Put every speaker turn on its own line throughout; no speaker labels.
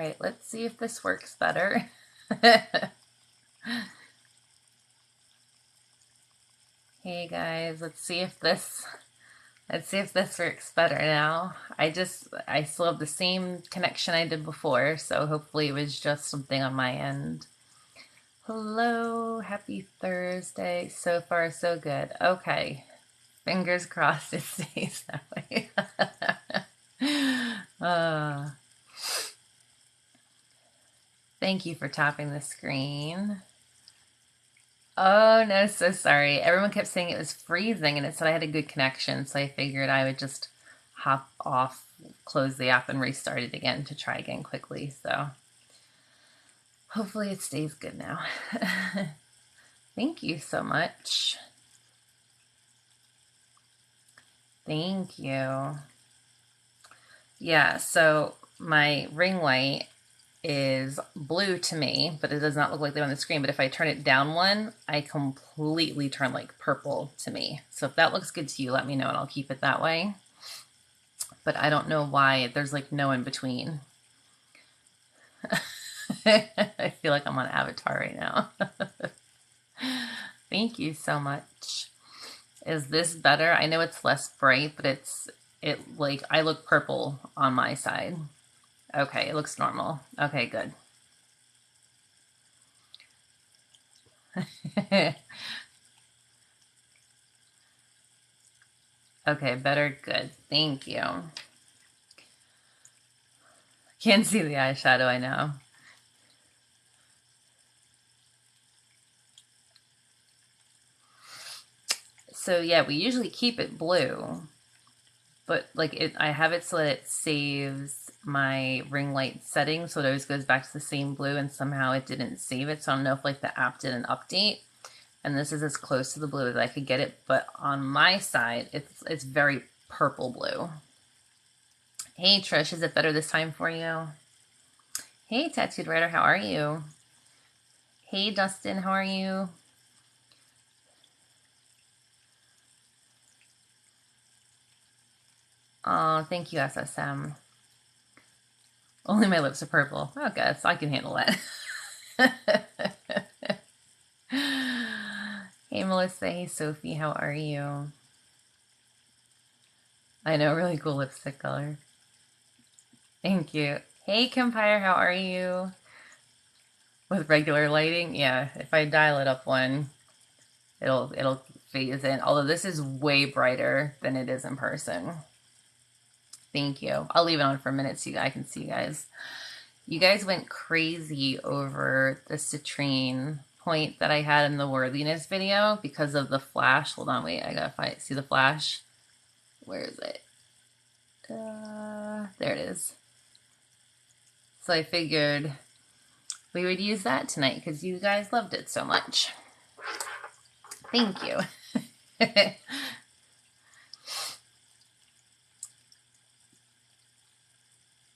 right, let's see if this works better. Hey guys, let's see if this works better now. I still have the same connection I did before, so hopefully it was just something on my end. Hello, happy Thursday. So far, so good. Okay, fingers crossed it stays that way. Thank you for tapping the screen. Oh, no, so sorry. Everyone kept saying it was freezing and it said I had a good connection, so I figured I would just hop off, close the app, and restart it again to try again quickly. So hopefully it stays good now. Thank you so much. Thank you. Yeah, so my ring light is blue to me, but it does not look like they're on the screen. But if I turn it down one, I completely turn like purple to me. So if that looks good to you, let me know and I'll keep it that way. But I don't know why there's like no in between. I feel like I'm on Avatar right now. Thank you so much. Is this better? I know it's less bright, but like I look purple on my side. Okay, it looks normal. Okay, good. Okay, better, good. Thank you. Can't see the eyeshadow, I know. So yeah, we usually keep it blue, but like I have it so that it saves my ring light setting, so it always goes back to the same blue, and somehow it didn't save it, so I don't know if like the app did an update, and this is as close to the blue as I could get it, but on my side, it's very purple blue. Hey Trish, is it better this time for you? Hey Tattooed Writer, how are you? Hey Dustin, how are you? Oh, thank you, SSM. Only my lips are purple. Oh, God, so I can handle that. Hey, Melissa. Hey, Sophie. How are you? I know, really cool lipstick color. Thank you. Hey, Campire. How are you? With regular lighting? Yeah, if I dial it up one, it'll phase in. Although this is way brighter than it is in person. Thank you. I'll leave it on for a minute so I can see you guys. You guys went crazy over the Citrine Point that I had in the worthiness video because of the flash. Hold on, wait, I gotta see the flash. Where is it? There it is. So I figured we would use that tonight because you guys loved it so much. Thank you.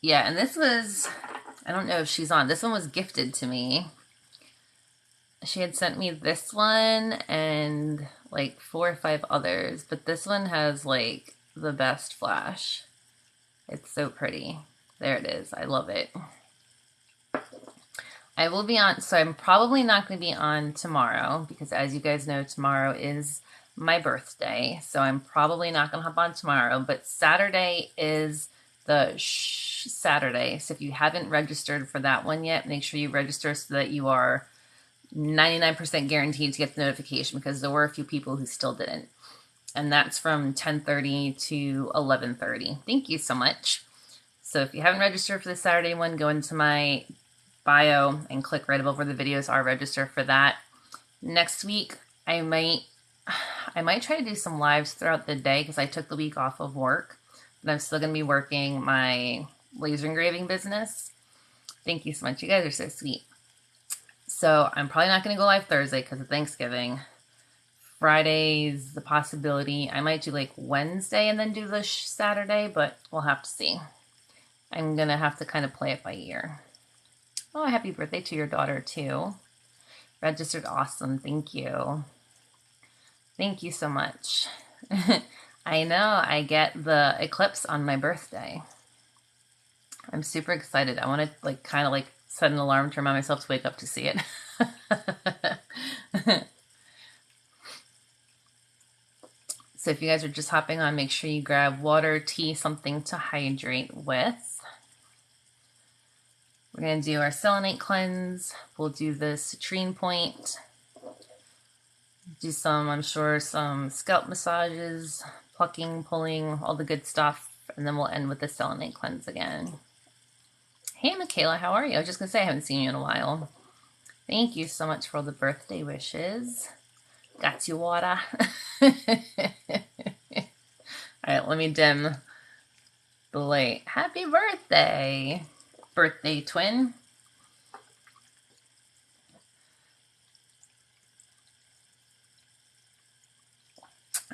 Yeah, and this was, I don't know if she's on. This one was gifted to me. She had sent me this one and like 4 or 5 others, but this one has like the best flash. It's so pretty. There it is. I love it. I will be on, so I'm probably not going to be on tomorrow because as you guys know, tomorrow is my birthday. So I'm probably not going to hop on tomorrow, but Saturday is the Saturday. So if you haven't registered for that one yet, make sure you register so that you are 99% guaranteed to get the notification because there were a few people who still didn't. And that's from 10:30 to 11:30. Thank you so much. So if you haven't registered for the Saturday one, go into my bio and click right above where the videos are, register for that. Next week, I might try to do some lives throughout the day because I took the week off of work, but I'm still going to be working my laser engraving business. Thank you so much. You guys are so sweet. So I'm probably not going to go live Thursday because of Thanksgiving. Friday's the possibility. I might do like Wednesday and then do the Saturday, but we'll have to see. I'm going to have to kind of play it by ear. Oh, happy birthday to your daughter too. Registered, awesome. Thank you. Thank you so much. I know, I get the eclipse on my birthday. I'm super excited. I want to like kind of like set an alarm to remind myself to wake up to see it. So if you guys are just hopping on, make sure you grab water, tea, something to hydrate with. We're going to do our Selenite Cleanse. We'll do the Citrine Point. Do some, I'm sure, some scalp massages, plucking, pulling, all the good stuff. And then we'll end with the Selenite Cleanse again. Hey, Michaela, how are you? I was just going to say I haven't seen you in a while. Thank you so much for all the birthday wishes. Got you, water. All right, let me dim the light. Happy birthday, birthday twin.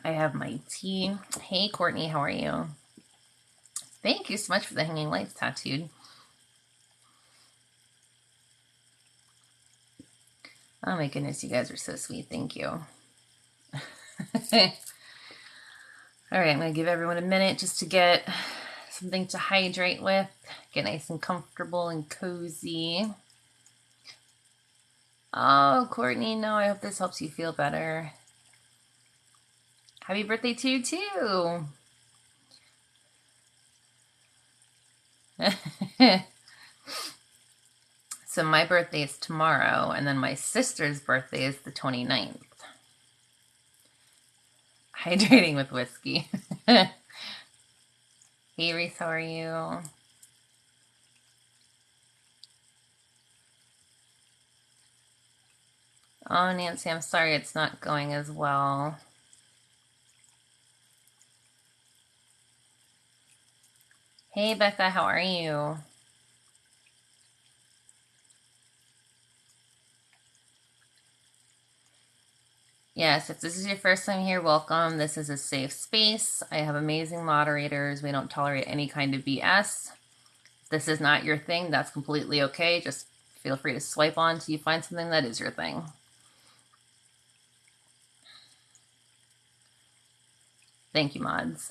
I have my tea. Hey, Courtney, how are you? Thank you so much for the hanging lights tattooed. Oh my goodness, you guys are so sweet. Thank you. All right, I'm going to give everyone a minute just to get something to hydrate with. Get nice and comfortable and cozy. Oh, Courtney, no, I hope this helps you feel better. Happy birthday to you, too. So my birthday is tomorrow, and then my sister's birthday is the 29th. Hydrating with whiskey. Hey, Reese, how are you? Oh, Nancy, I'm sorry it's not going as well. Hey, Becca, how are you? Yes, if this is your first time here, welcome. This is a safe space. I have amazing moderators. We don't tolerate any kind of BS. If this is not your thing, that's completely okay. Just feel free to swipe on till you find something that is your thing. Thank you, mods.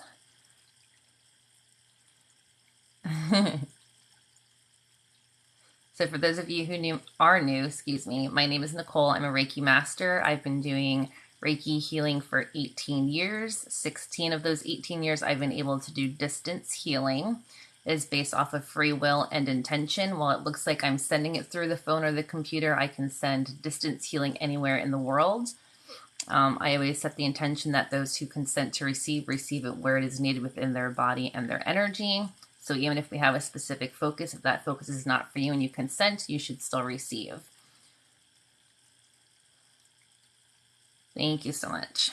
So for those of you who are new, excuse me, my name is Nicole. I'm a Reiki master. I've been doing Reiki healing for 18 years. 16 of those 18 years I've been able to do distance healing. It is based off of free will and intention. While it looks like I'm sending it through the phone or the computer, I can send distance healing anywhere in the world. I always set the intention that those who consent to receive it where it is needed within their body and their energy. So even if we have a specific focus, if that focus is not for you and you consent, you should still receive. Thank you so much.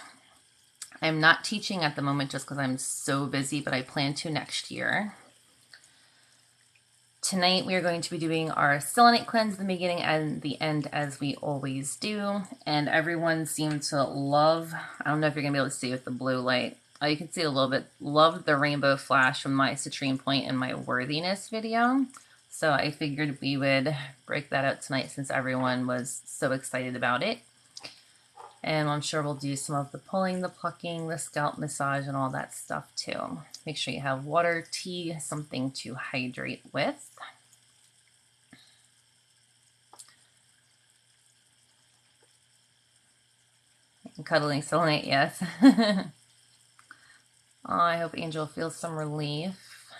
I'm not teaching at the moment just because I'm so busy, but I plan to next year. Tonight we are going to be doing our Selenite Cleanse, the beginning and the end, as we always do. And everyone seemed to love, I don't know if you're going to be able to see with the blue light. Oh, you can see a little bit, loved the rainbow flash from my Citrine Point and my worthiness video. So I figured we would break that out tonight since everyone was so excited about it. And I'm sure we'll do some of the pulling, the plucking, the scalp massage, and all that stuff too. Make sure you have water, tea, something to hydrate with. Cuddling selenite, yes. Oh, I hope Angel feels some relief.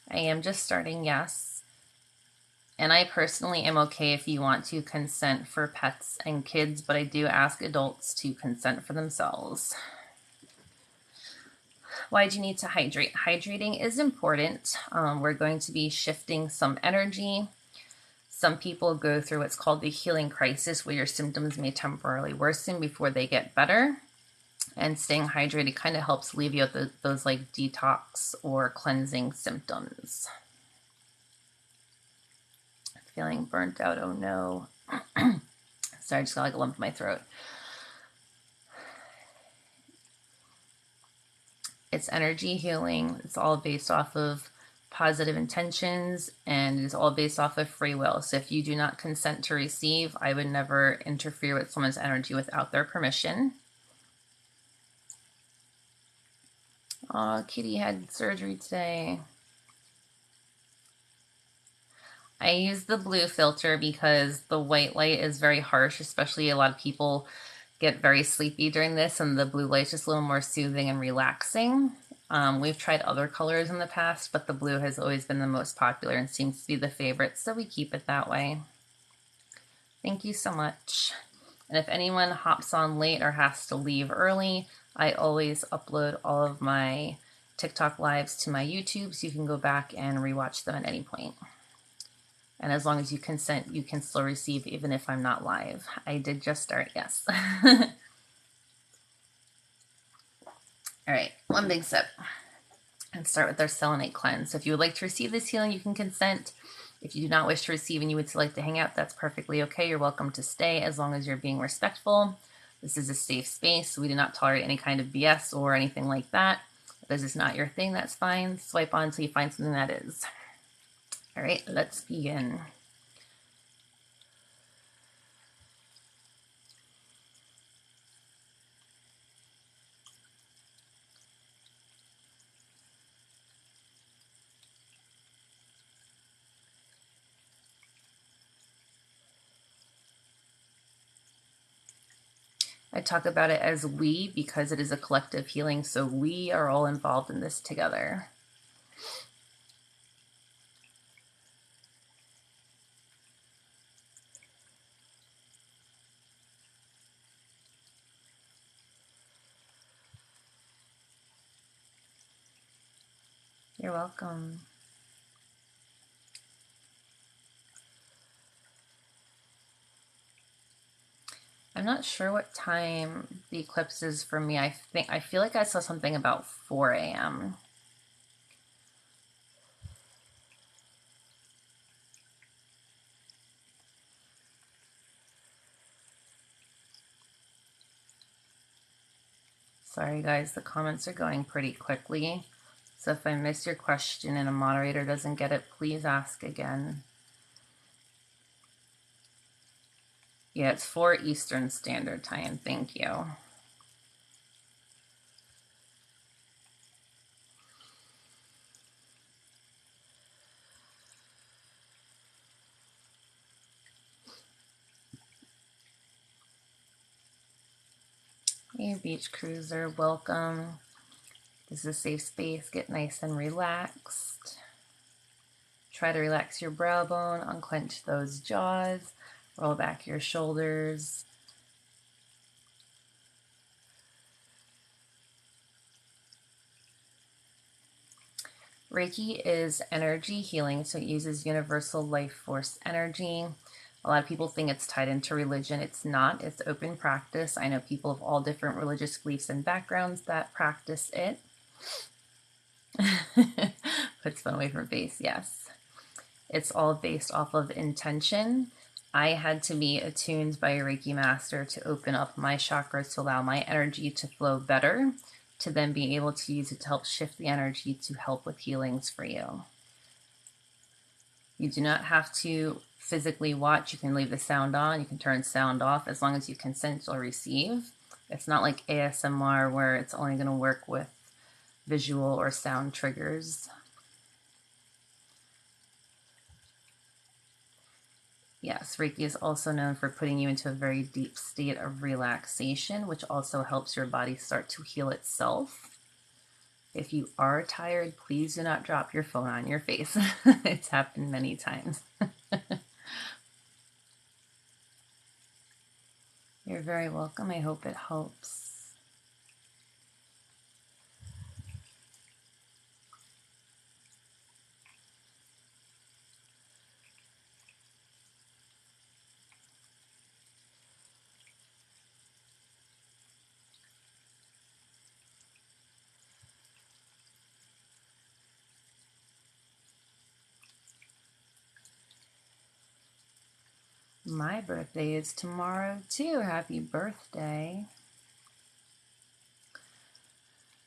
I am just starting, yes. And I personally am okay if you want to consent for pets and kids, but I do ask adults to consent for themselves. Why do you need to hydrate? Hydrating is important. We're going to be shifting some energy. Some people go through what's called the healing crisis, where your symptoms may temporarily worsen before they get better. And staying hydrated kind of helps alleviate those like detox or cleansing symptoms. Feeling burnt out, oh no. Sorry, I just got like a lump in my throat. It's energy healing. It's all based off of positive intentions, and it's all based off of free will. So if you do not consent to receive, I would never interfere with someone's energy without their permission. Oh, Kitty had surgery today. I use the blue filter because the white light is very harsh, especially a lot of people get very sleepy during this, and the blue light is just a little more soothing and relaxing. We've tried other colors in the past, but the blue has always been the most popular and seems to be the favorite, so we keep it that way. Thank you so much. And if anyone hops on late or has to leave early, I always upload all of my TikTok lives to my YouTube, so you can go back and rewatch them at any point. And as long as you consent, you can still receive even if I'm not live. I did just start, yes. All right, one big sip. And start with our Selenite Cleanse. So if you would like to receive this healing, you can consent. If you do not wish to receive and you would like to hang out, that's perfectly okay. You're welcome to stay as long as you're being respectful. This is a safe space. So we do not tolerate any kind of BS or anything like that. If this is not your thing, that's fine. Swipe on until you find something that is. All right, let's begin. I talk about it as we because it is a collective healing, so we are all involved in this together. You're welcome. I'm not sure what time the eclipse is for me. I feel like I saw something about 4 a.m. Sorry guys, the comments are going pretty quickly. So if I miss your question and a moderator doesn't get it, please ask again. Yeah, it's 4 Eastern Standard Time. Thank you. Hey, beach cruiser, welcome. This is a safe space. Get nice and relaxed. Try to relax your brow bone, unclench those jaws, roll back your shoulders. Reiki is energy healing, so it uses universal life force energy. A lot of people think it's tied into religion. It's not. It's open practice. I know people of all different religious beliefs and backgrounds that practice it. Puts fun away from face, yes. It's all based off of intention. I had to be attuned by a Reiki master to open up my chakras to allow my energy to flow better, to then be able to use it to help shift the energy to help with healings for you. You do not have to physically watch. You can leave the sound on. You can turn sound off as long as you consent or receive. It's not like ASMR where it's only going to work with visual or sound triggers. Yes, Reiki is also known for putting you into a very deep state of relaxation, which also helps your body start to heal itself. If you are tired, please do not drop your phone on your face. It's happened many times. You're very welcome. I hope it helps. My birthday is tomorrow too. Happy birthday.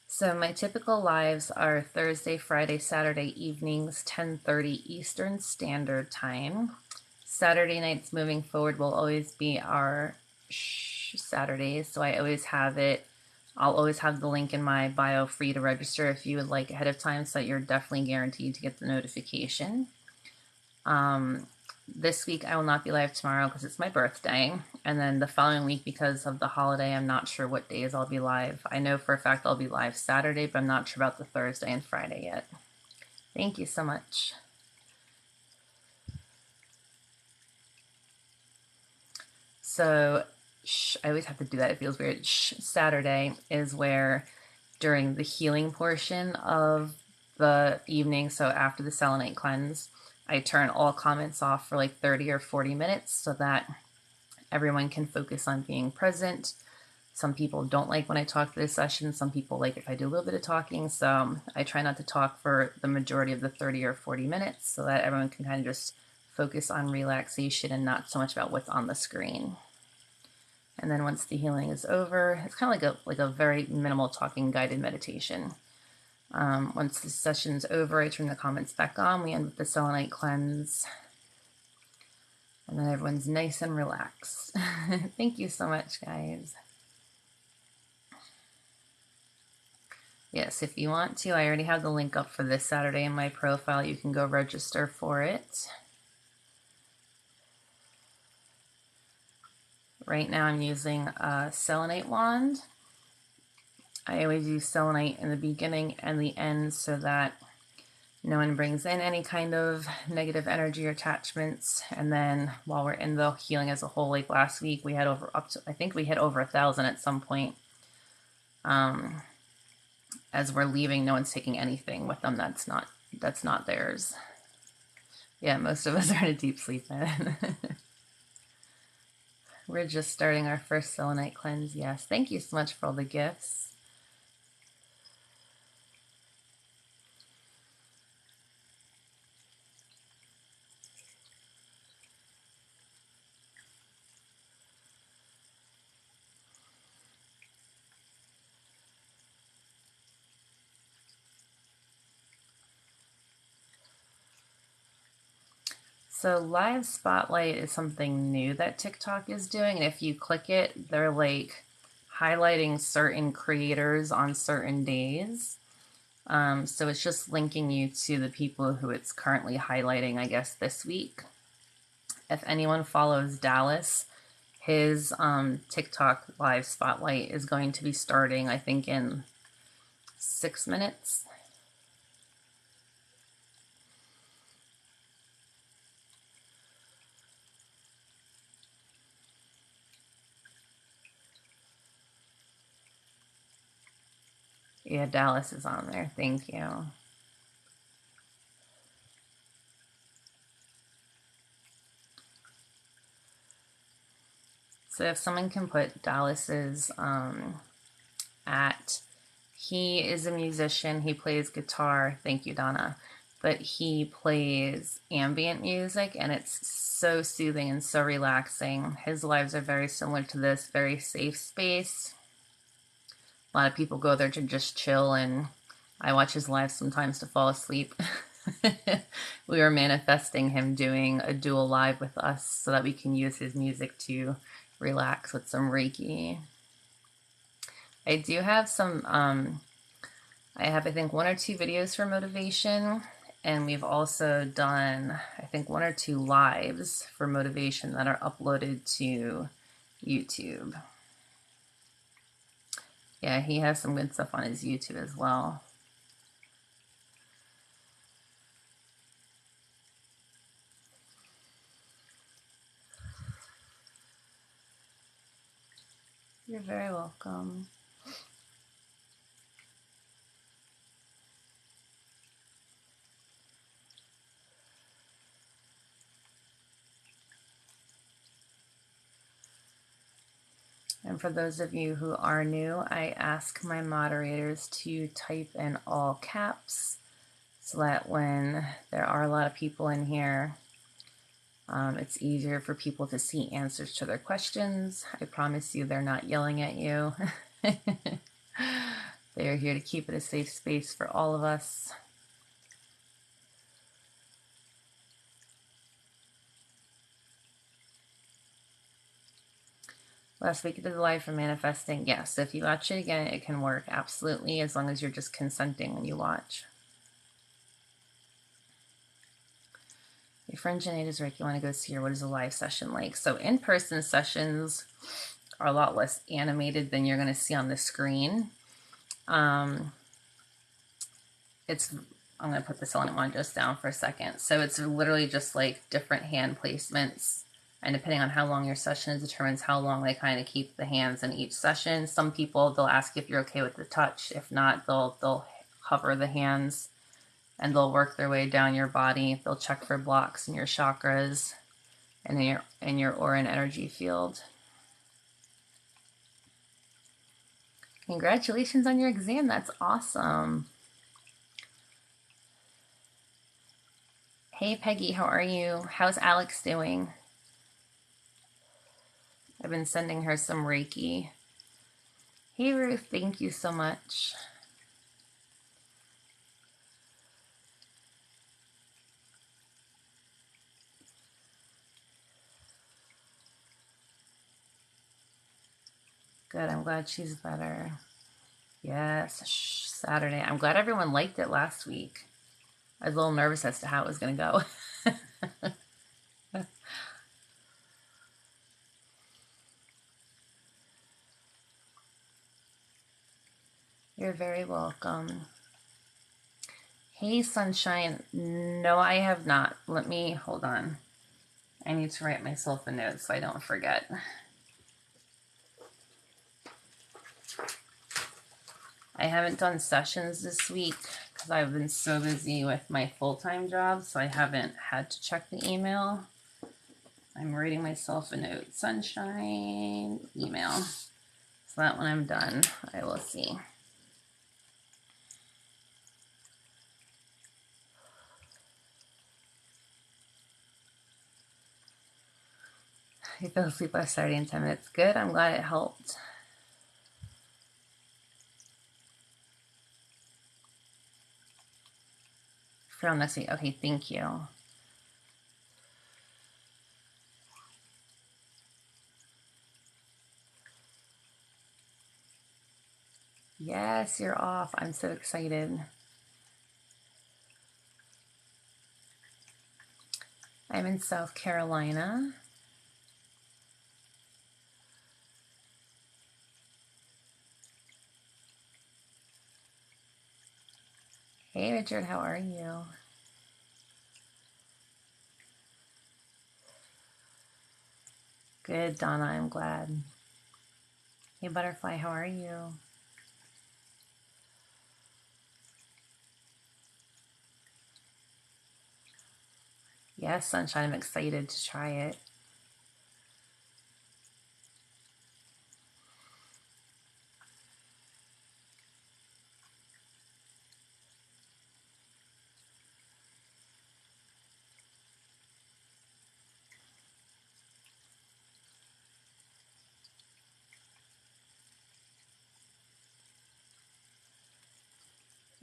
So my typical lives are Thursday, Friday, Saturday evenings, 10:30 Eastern Standard Time. Saturday nights moving forward will always be our Saturdays, so I always have it. I'll always have the link in my bio for you to register if you would like ahead of time, so that you're definitely guaranteed to get the notification. This week I will not be live tomorrow because it's my birthday. And then the following week, because of the holiday, I'm not sure what days I'll be live. I know for a fact I'll be live Saturday, but I'm not sure about the Thursday and Friday yet. Thank you so much. So, I always have to do that. It feels weird. Saturday is where, during the healing portion of the evening, so after the Selenite Cleanse, I turn all comments off for like 30 or 40 minutes so that everyone can focus on being present. Some people don't like when I talk through the session. Some people like if I do a little bit of talking. So I try not to talk for the majority of the 30 or 40 minutes so that everyone can kind of just focus on relaxation and not so much about what's on the screen. And then once the healing is over, it's kind of like a very minimal talking guided meditation. Once the session's over, I turn the comments back on. We end with the Selenite Cleanse. And then everyone's nice and relaxed. Thank you so much, guys. Yes, if you want to, I already have the link up for this Saturday in my profile. You can go register for it. Right now I'm using a selenite wand. I always use selenite in the beginning and the end so that no one brings in any kind of negative energy or attachments. And then while we're in the healing as a whole, like last week, we had I think we hit over 1,000 at some point. As we're leaving, no one's taking anything with them that's not theirs. Yeah, most of us are in a deep sleep then. We're just starting our first Selenite Cleanse. Yes, thank you so much for all the gifts. So live spotlight is something new that TikTok is doing, and if you click it, they're like highlighting certain creators on certain days. So it's just linking you to the people who it's currently highlighting, I guess, this week. If anyone follows Dallas, his TikTok live spotlight is going to be starting, I think, in 6 minutes. Yeah, Dallas is on there. Thank you. So if someone can put Dallas's he is a musician. He plays guitar. Thank you, Donna. But he plays ambient music, and it's so soothing and so relaxing. His lives are very similar to this, very safe space. A lot of people go there to just chill, and I watch his live sometimes to fall asleep. We were manifesting him doing a dual live with us so that we can use his music to relax with some Reiki. I do have some, I think 1 or 2 videos for motivation, and we've also done, I think 1 or 2 lives for motivation that are uploaded to YouTube. Yeah, he has some good stuff on his YouTube as well. You're very welcome. And for those of you who are new, I ask my moderators to type in all caps so that when there are a lot of people in here, it's easier for people to see answers to their questions. I promise you they're not yelling at you. They are here to keep it a safe space for all of us. Last week I did the live for manifesting. Yes, if you watch it again, it can work, absolutely, as long as you're just consenting when you watch. Your friend Janae does Reiki. Want to go see her. What is a live session like? So in-person sessions are a lot less animated than you're going to see on the screen. I'm going to put the Selenite one just down for a second. So it's literally just like different hand placements. And depending on how long your session is, determines how long they kind of keep the hands in each session. Some people, they'll ask if you're okay with the touch. If not, they'll hover the hands and they'll work their way down your body. They'll check for blocks in your chakras and in your aura and energy field. Congratulations on your exam. That's awesome. Hey, Peggy, how are you? How's Alex doing? I've been sending her some Reiki. Hey, Ruth, thank you so much. Good, I'm glad she's better. Yes, Saturday. I'm glad everyone liked it last week. I was a little nervous as to how it was going to go. You're very welcome. Hey, Sunshine. No, I have not. Let me, hold on. I need to write myself a note so I don't forget. I haven't done sessions this week because I've been so busy with my full-time job, so I haven't had to check the email. I'm writing myself a note. Sunshine, email. So that when I'm done, I will see. I fell asleep last Saturday in 10 minutes. Good, I'm glad it helped. For next week. Okay, thank you. Yes, you're off. I'm so excited. I'm in South Carolina. Hey, Richard, how are you? Good, Donna, I'm glad. Hey, Butterfly, how are you? Yes, Sunshine, I'm excited to try it.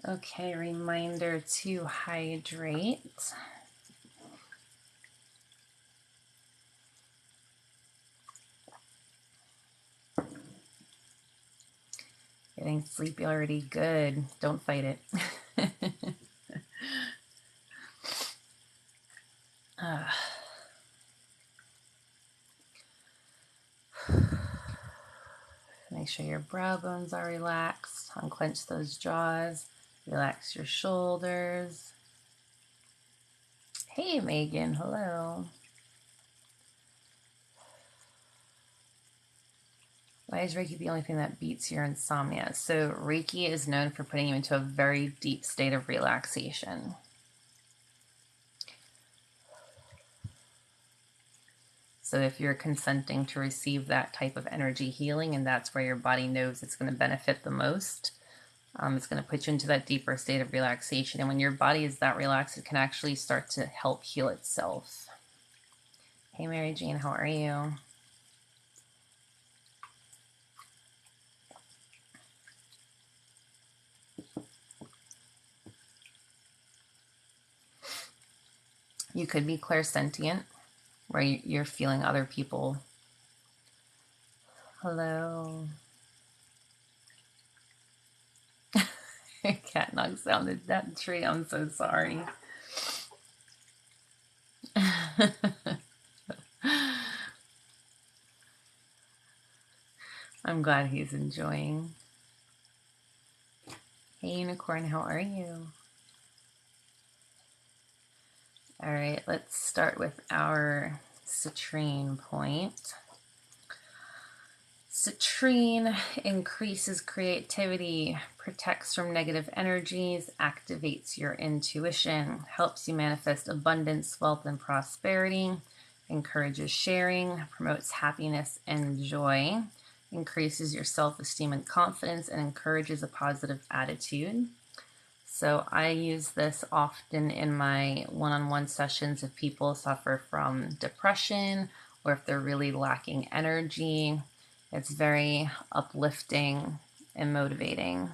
Okay, reminder to hydrate. Getting sleepy already. Good. Don't fight it. Make sure your brow bones are relaxed. Unclench those jaws. Relax your shoulders. Hey, Megan. Hello. Why is Reiki the only thing that beats your insomnia? So Reiki is known for putting you into a very deep state of relaxation. So if you're consenting to receive that type of energy healing, and that's where your body knows it's going to benefit the most, it's going to put you into that deeper state of relaxation. And when your body is that relaxed, it can actually start to help heal itself. Hey, Mary Jane, how are you? You could be clairsentient, where you're feeling other people. Hello. Cat knocks down that tree. I'm so sorry. I'm glad he's enjoying. Hey Unicorn, how are you? All right, let's start with our Citrine Point. Citrine increases creativity, protects from negative energies, activates your intuition, helps you manifest abundance, wealth, and prosperity, encourages sharing, promotes happiness and joy, increases your self-esteem and confidence, and encourages a positive attitude. So I use this often in my one-on-one sessions if people suffer from depression or if they're really lacking energy. It's very uplifting and motivating.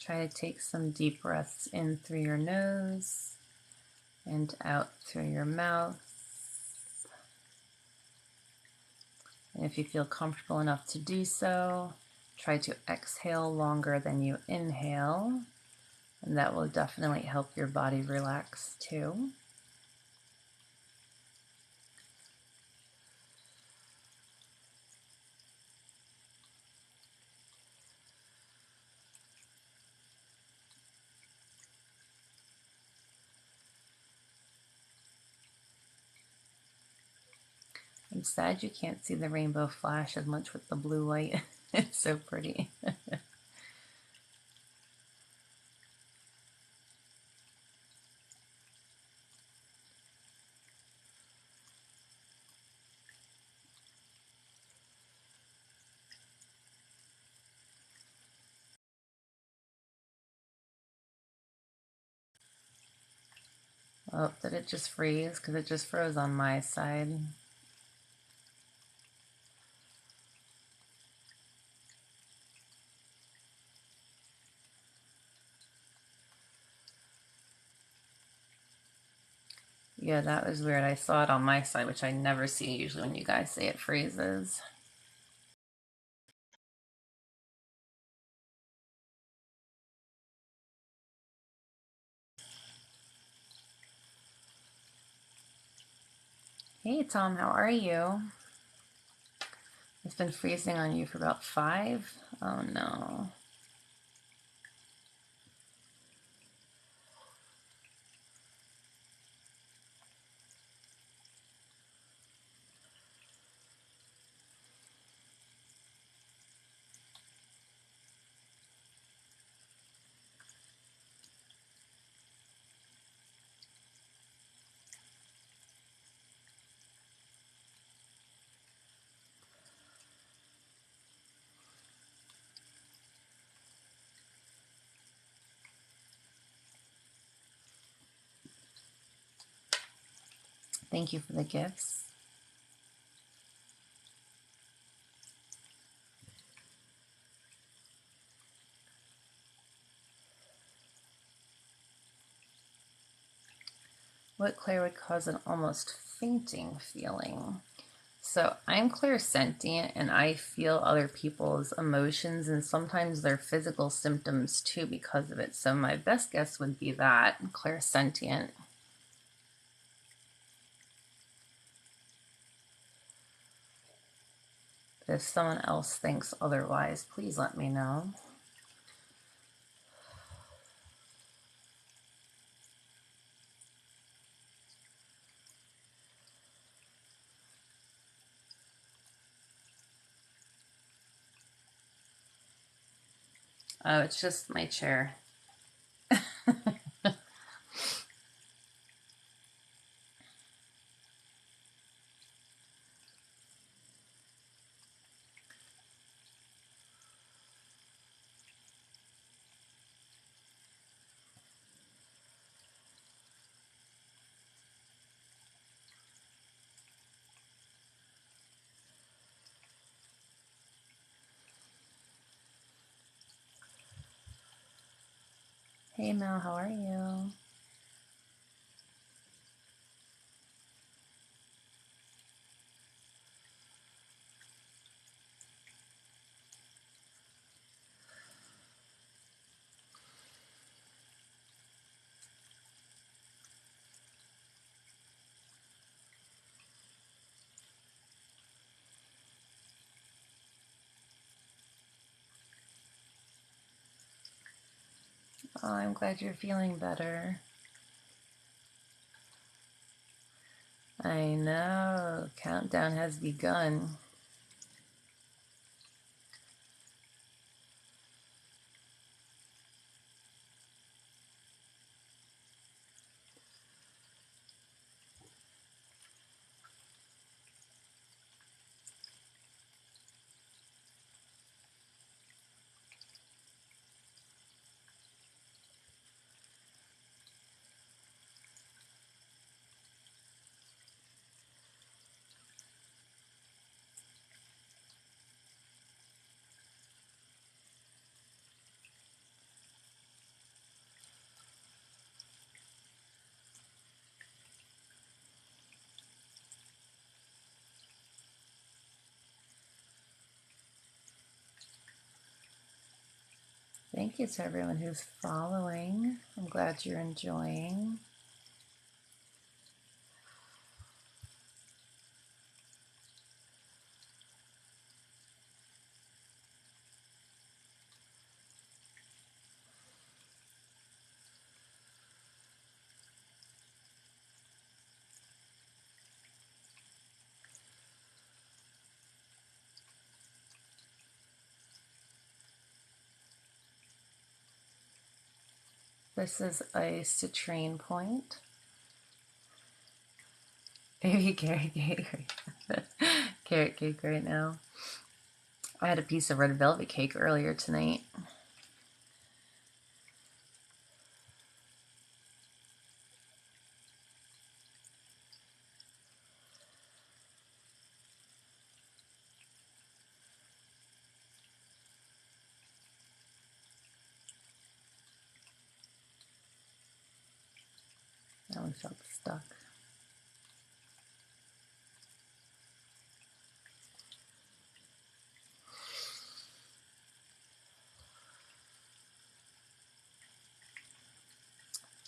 Try to take some deep breaths in through your nose and out through your mouth. And if you feel comfortable enough to do so, try to exhale longer than you inhale, and that will definitely help your body relax too. I'm sad you can't see the rainbow flash as much with the blue light. It's so pretty. Oh, did it just freeze? Because it just froze on my side. Yeah, that was weird. I saw it on my side, which I never see usually when you guys say it freezes. Hey Tom, how are you? It's been freezing on you for about 5. Oh no. Thank you for the gifts. What Claire would cause an almost fainting feeling. So I'm clairsentient and I feel other people's emotions and sometimes their physical symptoms too because of it. So my best guess would be that, clairsentient. If someone else thinks otherwise, please let me know. Oh, it's just my chair. Hey Mel, how are you? Oh, I'm glad you're feeling better. I know, countdown has begun. Thank you to everyone who's following. I'm glad you're enjoying. This is a Citrine Point. Baby carrot cake. Carrot cake right now. I had a piece of red velvet cake earlier tonight. That one felt stuck.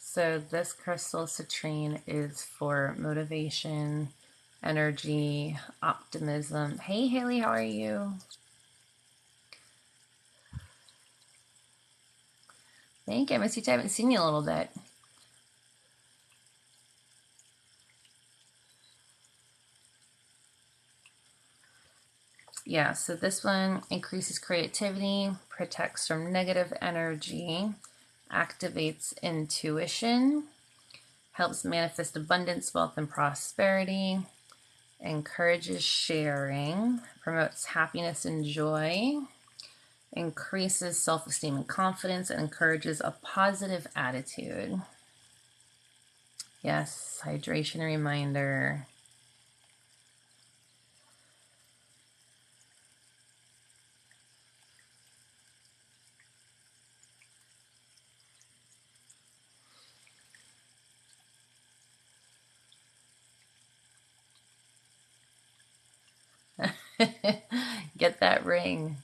So this crystal citrine is for motivation, energy, optimism. Hey Haley, how are you? Thank you. I missed you. I haven't seen you in a little bit. Yeah, so this one increases creativity, protects from negative energy, activates intuition, helps manifest abundance, wealth, and prosperity, encourages sharing, promotes happiness and joy, increases self-esteem and confidence, and encourages a positive attitude. Yes, hydration reminder. Get that ring.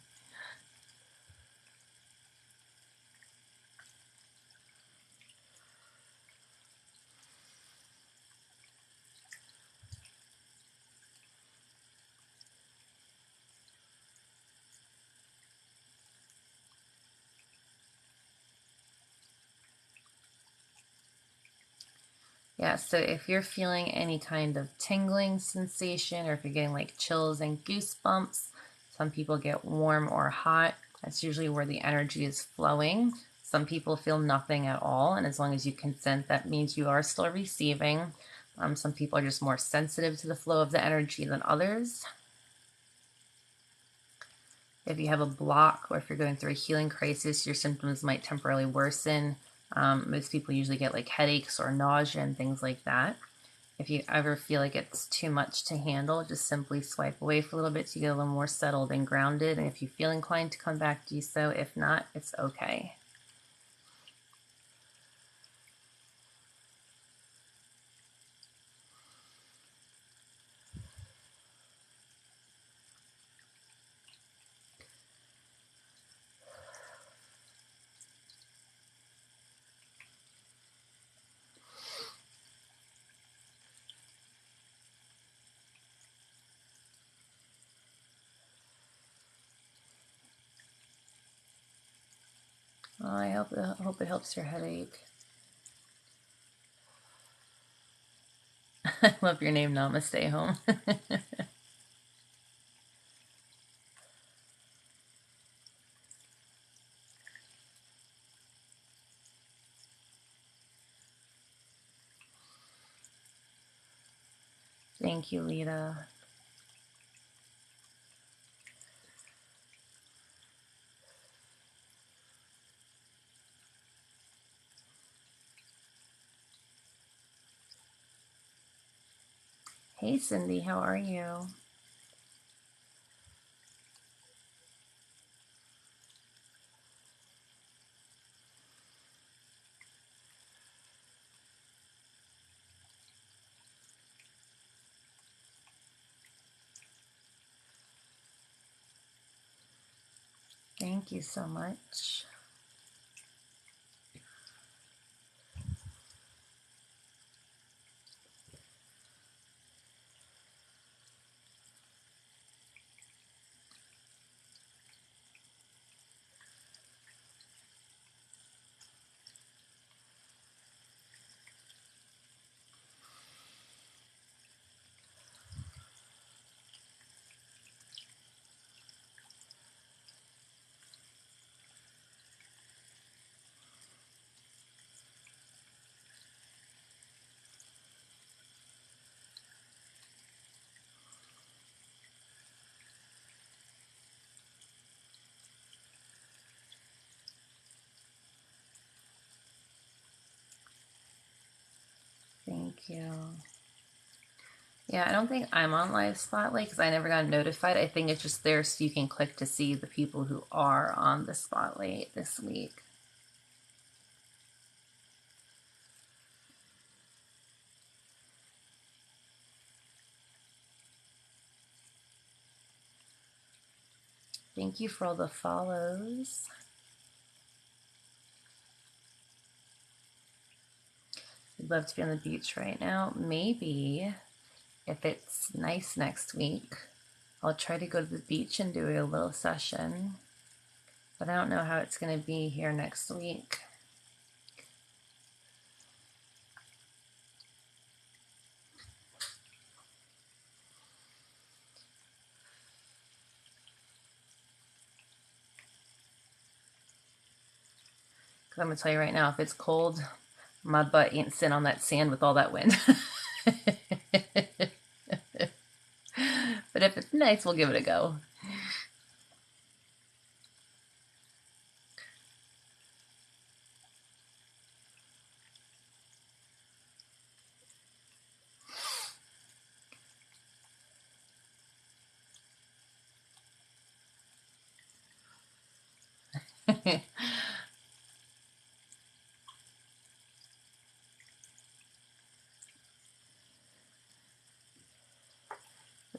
Yeah, so if you're feeling any kind of tingling sensation or if you're getting like chills and goosebumps, some people get warm or hot. That's usually where the energy is flowing. Some people feel nothing at all, and as long as you consent, that means you are still receiving. Some people are just more sensitive to the flow of the energy than others. If you have a block or if you're going through a healing crisis, your symptoms might temporarily worsen. Most people usually get like headaches or nausea and things like that. If you ever feel like it's too much to handle, just simply swipe away for a little bit so you get a little more settled and grounded. And if you feel inclined to come back, do so. If not, it's okay. Oh, I hope it helps your headache. I love your name, Namaste Home. Thank you, Lita. Hey, Cindy, how are you? Thank you so much. Thank you. Yeah, I don't think I'm on Live Spotlight because I never got notified. I think it's just there so you can click to see the people who are on the Spotlight this week. Thank you for all the follows. I'd love to be on the beach right now. Maybe if it's nice next week, I'll try to go to the beach and do a little session. But I don't know how it's going to be here next week. Because I'm going to tell you right now, if it's cold, my butt ain't sitting on that sand with all that wind. But if it's nice, we'll give it a go.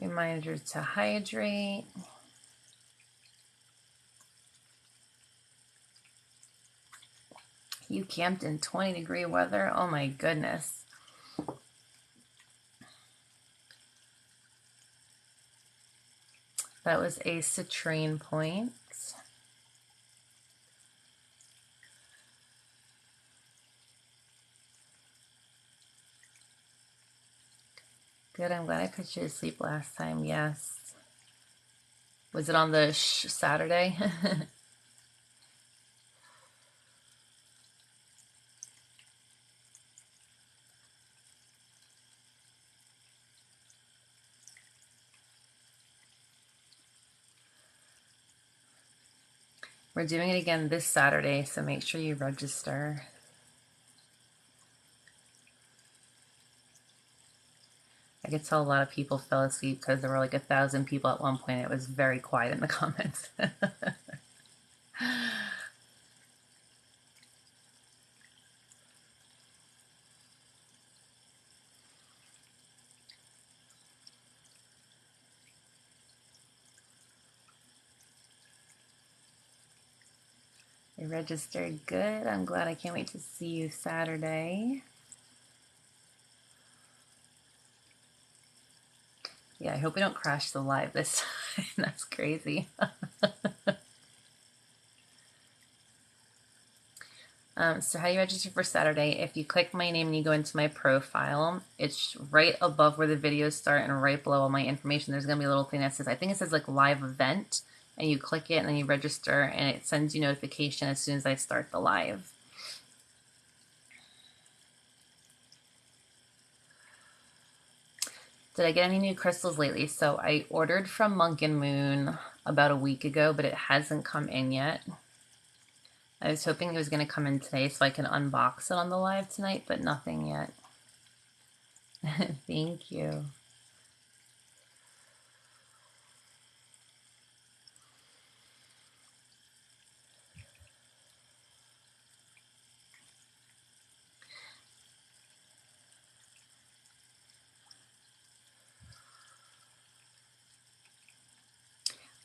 Reminder to hydrate. You camped in 20-degree weather? Oh my goodness. That was a Citrine Point. Good, I'm glad I put you to sleep last time, yes. Was it on the Saturday? We're doing it again this Saturday, so make sure you register. I could tell a lot of people fell asleep because there were like 1,000 people at one point. It was very quiet in the comments. You registered, good. I'm glad. I can't wait to see you Saturday. Yeah, I hope we don't crash the live this time. That's crazy. So how you register for Saturday, if you click my name and you go into my profile, it's right above where the videos start and right below all my information. There's going to be a little thing that says, I think it says like live event, and you click it and then you register and it sends you notification as soon as I start the live. Did I get any new crystals lately? So I ordered from Monk and Moon about a week ago, but it hasn't come in yet. I was hoping it was going to come in today so I can unbox it on the live tonight, but nothing yet. Thank you.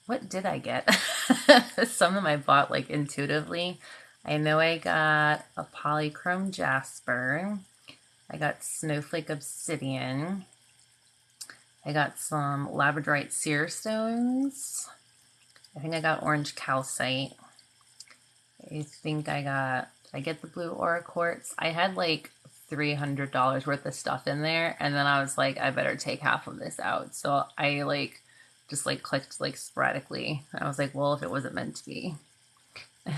What did I get? Some of them I bought like intuitively. I know I got a polychrome jasper. I got snowflake obsidian. I got some labradorite seer stones. I think I got orange calcite. I think I get the blue aura quartz. I had like $300 worth of stuff in there, and then I was like, I better take half of this out. So I just clicked sporadically. I was like, well, if it wasn't meant to be. I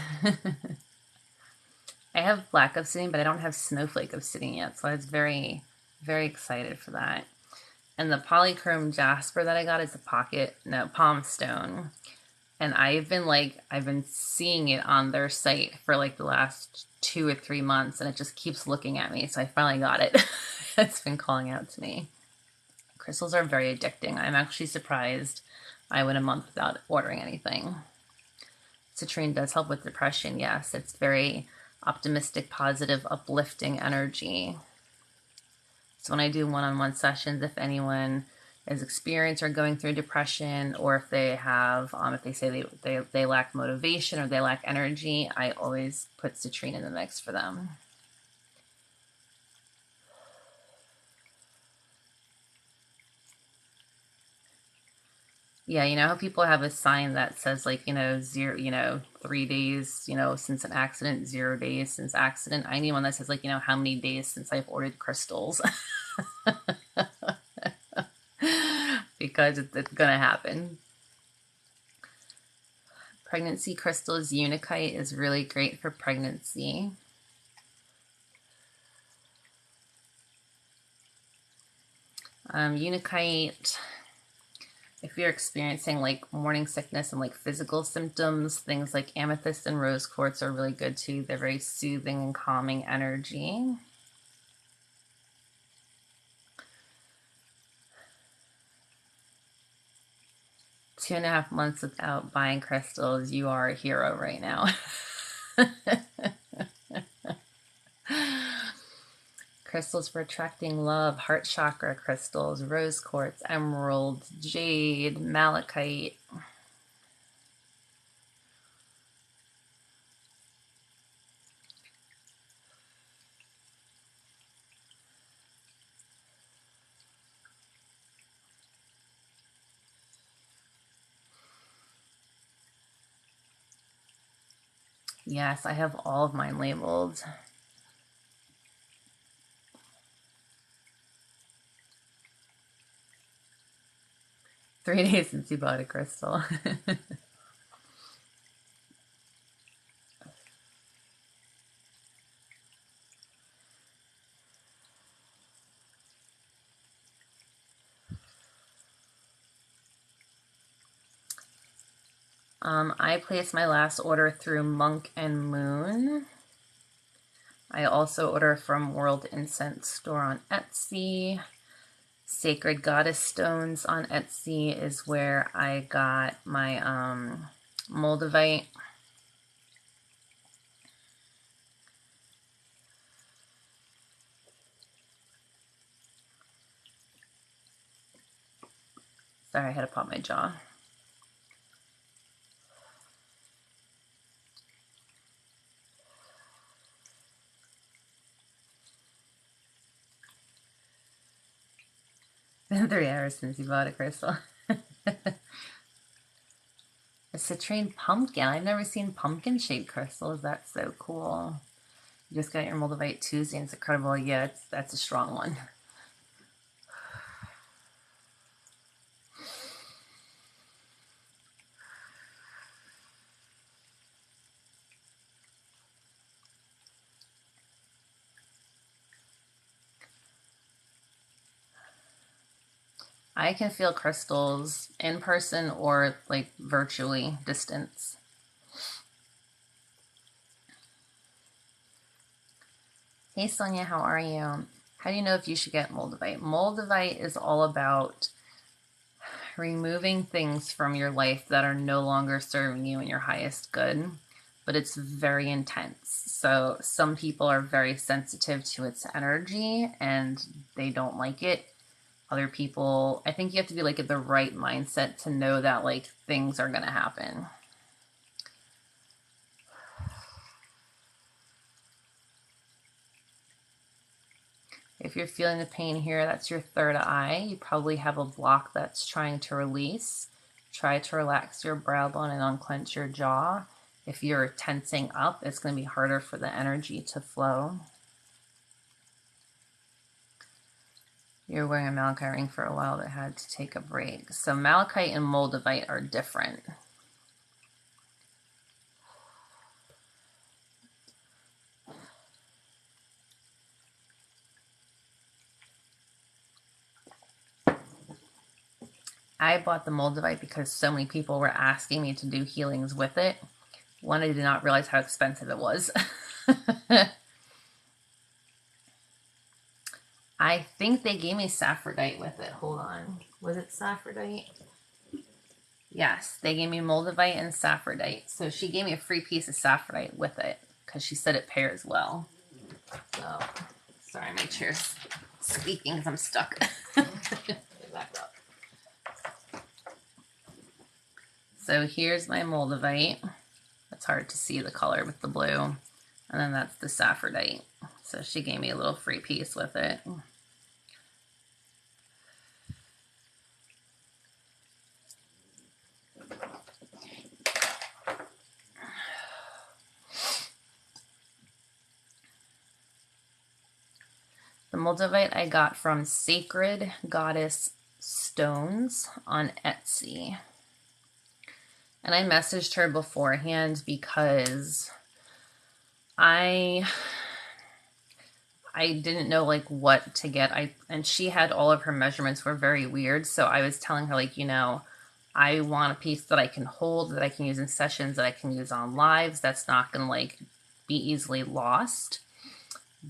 have black obsidian, but I don't have snowflake obsidian yet, so I was very, very excited for that. And the polychrome jasper that I got is a palm stone. And I've been seeing it on their site for like the last 2 or 3 months, and it just keeps looking at me. So I finally got it. It's been calling out to me. Crystals are very addicting. I'm actually surprised I went a month without ordering anything. Citrine does help with depression. Yes, it's very optimistic, positive, uplifting energy. So when I do one-on-one sessions, if anyone is experienced or going through depression, or if they have, if they say they lack motivation or they lack energy, I always put citrine in the mix for them. Yeah, you know how people have a sign that says 0, 3 days, since an accident, 0 days since accident. I need one that says how many days since I've ordered crystals. Because it's gonna happen. Pregnancy crystals, Unakite is really great for pregnancy. Unakite, if you're experiencing morning sickness and physical symptoms, things like amethyst and rose quartz are really good too. They're very soothing and calming energy. Two and a half months without buying crystals, you are a hero right now. Crystals for attracting love, heart chakra crystals, rose quartz, emerald, jade, malachite. Yes, I have all of mine labeled. Three days since you bought a crystal. I placed my last order through Monk and Moon. I also order from World Incense Store on Etsy. Sacred Goddess Stones on Etsy is where I got my Moldavite. Sorry, I had to pop my jaw. Been 3 hours since you bought a crystal. A citrine pumpkin. I've never seen pumpkin-shaped crystals. That's so cool. You just got your Moldavite Tuesday and it's incredible. Yeah, that's a strong one. I can feel crystals in person or like virtually distance. Hey Sonia, how are you? How do you know if you should get Moldavite? Moldavite is all about removing things from your life that are no longer serving you in your highest good, but it's very intense. So some people are very sensitive to its energy and they don't like it. Other people, I think you have to be like in the right mindset to know that like things are going to happen. If you're feeling the pain here, that's your third eye. You probably have a block that's trying to release. Try to relax your brow bone and unclench your jaw. If you're tensing up, it's going to be harder for the energy to flow. You're wearing a malachite ring for a while that had to take a break. So malachite and moldavite are different. I bought the moldavite because so many people were asking me to do healings with it. One, I did not realize how expensive it was. I think they gave me saffrodite with it. Hold on. Was it saffrodite? Yes, they gave me moldavite and saffrodite. So she gave me a free piece of saffrodite with it because she said it pairs well. So, sorry, my chair's squeaking because I'm stuck. Back up. So here's my moldavite. It's hard to see the color with the blue. And then that's the saffrodite. So she gave me a little free piece with it. The moldavite I got from Sacred Goddess Stones on Etsy. And I messaged her beforehand because I didn't know like what to get. And she had all of her measurements were very weird. So I was telling her like, you know, I want a piece that I can hold, that I can use in sessions, that I can use on lives, that's not going to like be easily lost.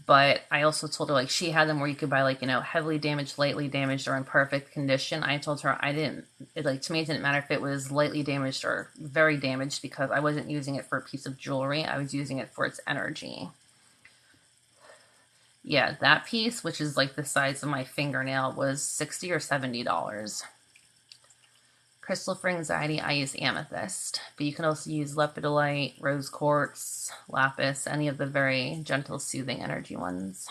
But I also told her like she had them where you could buy like, you know, heavily damaged, lightly damaged, or in perfect condition. I told her to me it didn't matter if it was lightly damaged or very damaged because I wasn't using it for a piece of jewelry. I was using it for its energy. Yeah, that piece, which is like the size of my fingernail, was $60 or $70. Crystal for anxiety, I use amethyst, but you can also use lepidolite, rose quartz, lapis, any of the very gentle, soothing energy ones.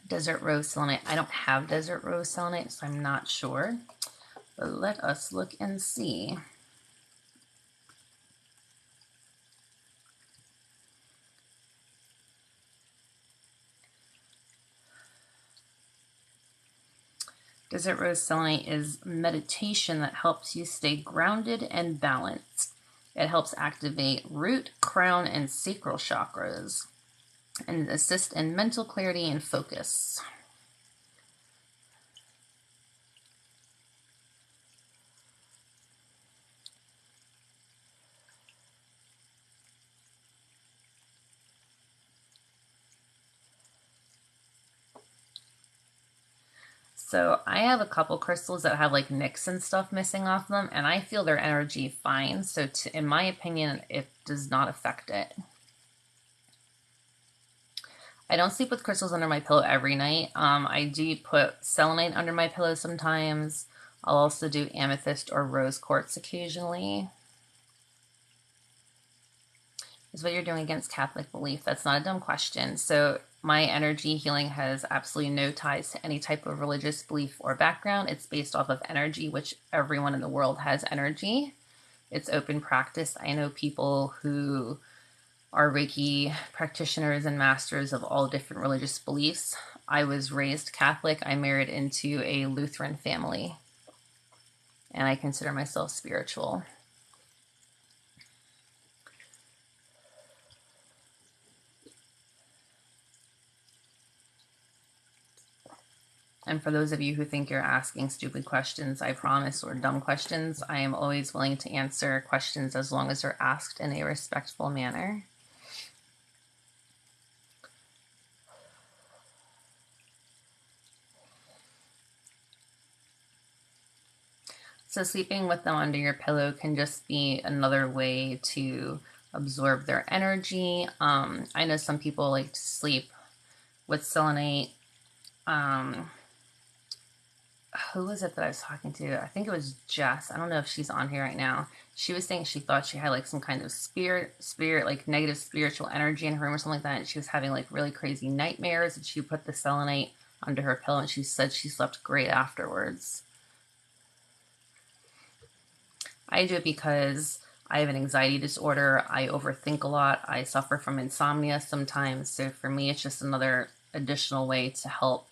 Desert rose selenite. I don't have desert rose selenite, so I'm not sure. But let us look and see. Desert rose selenite is meditation that helps you stay grounded and balanced. It helps activate root, crown, and sacral chakras and assist in mental clarity and focus. So I have a couple crystals that have like nicks and stuff missing off them, and I feel their energy fine. So in my opinion, it does not affect it. I don't sleep with crystals under my pillow every night. I do put selenite under my pillow sometimes. I'll also do amethyst or rose quartz occasionally. Is what you're doing against Catholic belief? That's not a dumb question. So My energy healing has absolutely no ties to any type of religious belief or background. It's based off of energy, which everyone in the world has energy. It's open practice. I know people who are Reiki practitioners and masters of all different religious beliefs. I was raised Catholic. I married into a Lutheran family, and I consider myself spiritual. And for those of you who think you're asking stupid questions, I promise, or dumb questions, I am always willing to answer questions as long as they're asked in a respectful manner. So sleeping with them under your pillow can just be another way to absorb their energy. I know some people like to sleep with selenite. Who was it that I was talking to? I think it was Jess. I don't know if she's on here right now. She was saying she thought she had like some kind of spirit, like negative spiritual energy in her room or something like that. And she was having like really crazy nightmares. And she put the selenite under her pillow, and she said she slept great afterwards. I do it because I have an anxiety disorder. I overthink a lot. I suffer from insomnia sometimes. So for me, it's just another additional way to help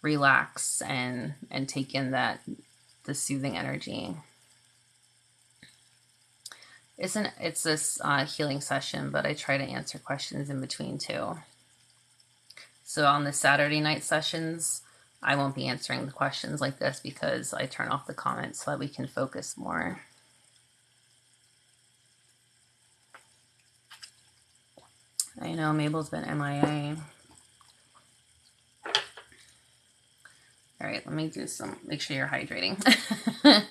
relax and take in the soothing energy. It's this healing session, but I try to answer questions in between too. So on the Saturday night sessions, I won't be answering the questions like this because I turn off the comments so that we can focus more. I know Mabel's been MIA. All right, let me do make sure you're hydrating. Okay.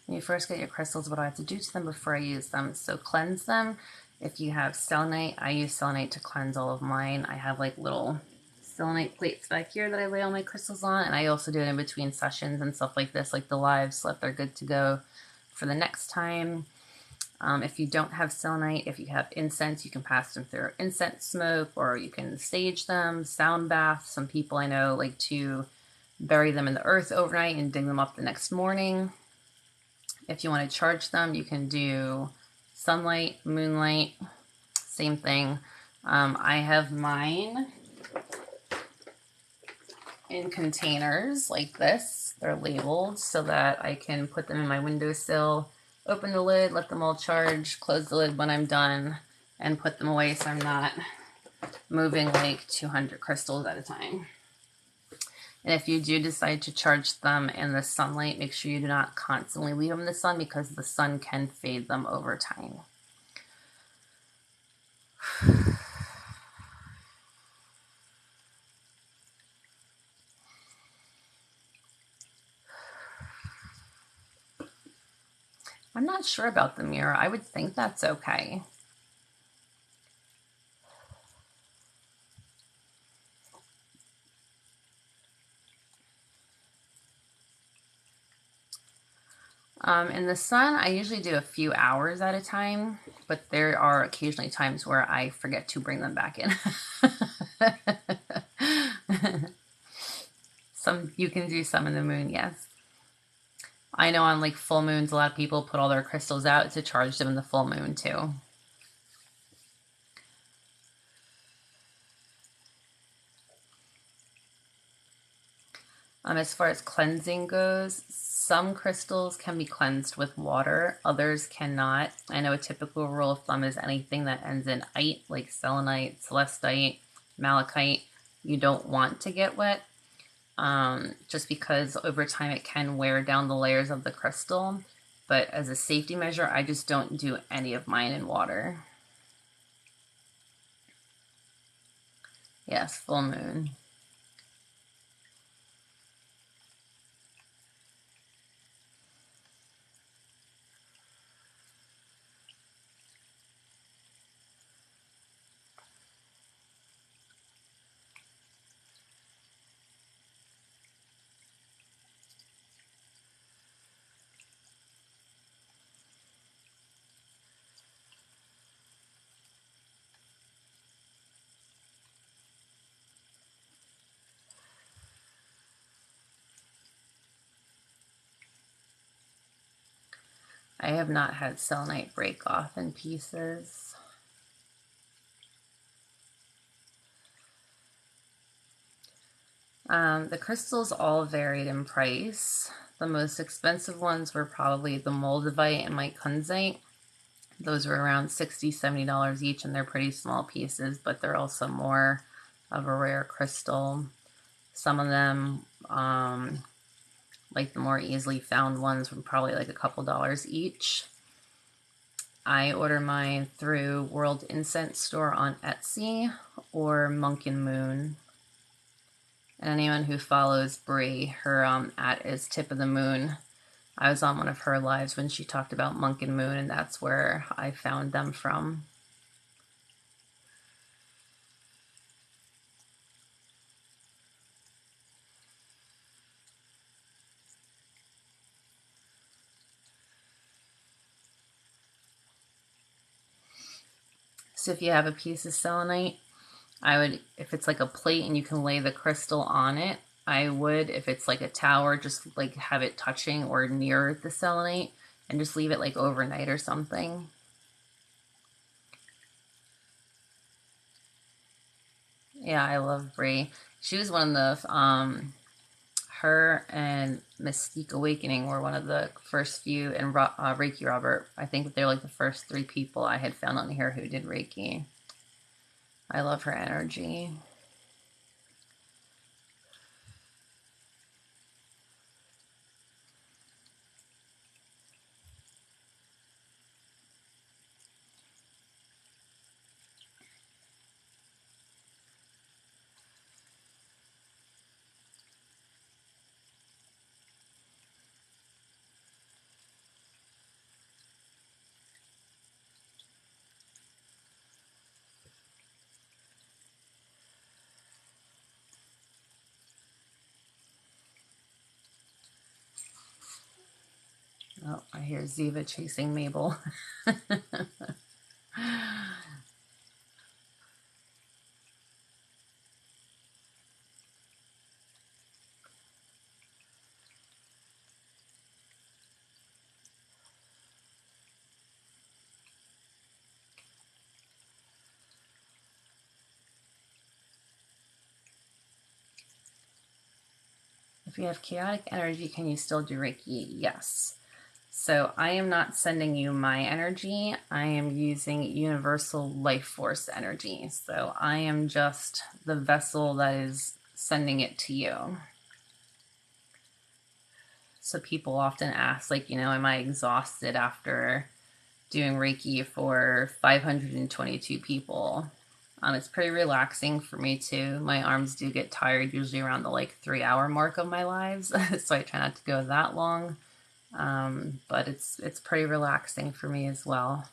When you first get your crystals, what do I have to do to them before I use them? So cleanse them. If you have selenite, I use selenite to cleanse all of mine. I have like little selenite plates back here that I lay all my crystals on, and I also do it in between sessions and stuff like this, like the lives, so that they're good to go for the next time. If you don't have selenite, if you have incense, you can pass them through incense smoke, or you can sage them, sound bath. Some people I know like to bury them in the earth overnight and dig them up the next morning. If you want to charge them, you can do sunlight, moonlight, same thing. I have mine in containers like this. They're labeled so that I can put them in my windowsill, open the lid, let them all charge, close the lid when I'm done, and put them away so I'm not moving like 200 crystals at a time. And if you do decide to charge them in the sunlight, make sure you do not constantly leave them in the sun because the sun can fade them over time. I'm not sure about the mirror. I would think that's okay. In the sun, I usually do a few hours at a time, but there are occasionally times where I forget to bring them back in. You can do some in the moon, yes. I know on like full moons, a lot of people put all their crystals out to charge them in the full moon too. As far as cleansing goes, some crystals can be cleansed with water, others cannot. I know a typical rule of thumb is anything that ends in "ite," like selenite, celestite, malachite, you don't want to get wet. Just because over time it can wear down the layers of the crystal. But as a safety measure, I just don't do any of mine in water. Yes, full moon. I have not had selenite break off in pieces. The crystals all varied in price. The most expensive ones were probably the moldavite and my kunzite. Those were around $60, $70 each, and they're pretty small pieces, but they're also more of a rare crystal. Some of them, like the more easily found ones, were probably like a couple dollars each. I order mine through World Incense Store on Etsy or Monk and Moon. And anyone who follows Brie, her at is Tip of the Moon. I was on one of her lives when she talked about Monk and Moon, and that's where I found them from. So if you have a piece of selenite, I would, if it's like a plate and you can lay the crystal on it, I would, if it's like a tower, just like have it touching or near the selenite and just leave it like overnight or something. Yeah, I love Brie. She was one of the, her and Mystique Awakening were one of the first few, and Reiki Robert. I think they're like the first 3 people I had found on here who did Reiki. I love her energy. Oh, I hear Ziva chasing Mabel. If you have chaotic energy, can you still do Reiki? Yes. So I am not sending you my energy. I am using universal life force energy. So I am just the vessel that is sending it to you. So people often ask, like, am I exhausted after doing Reiki for 522 people? It's pretty relaxing for me too. My arms do get tired usually around the like 3-hour mark of my lives, so I try not to go that long. But it's pretty relaxing for me as well.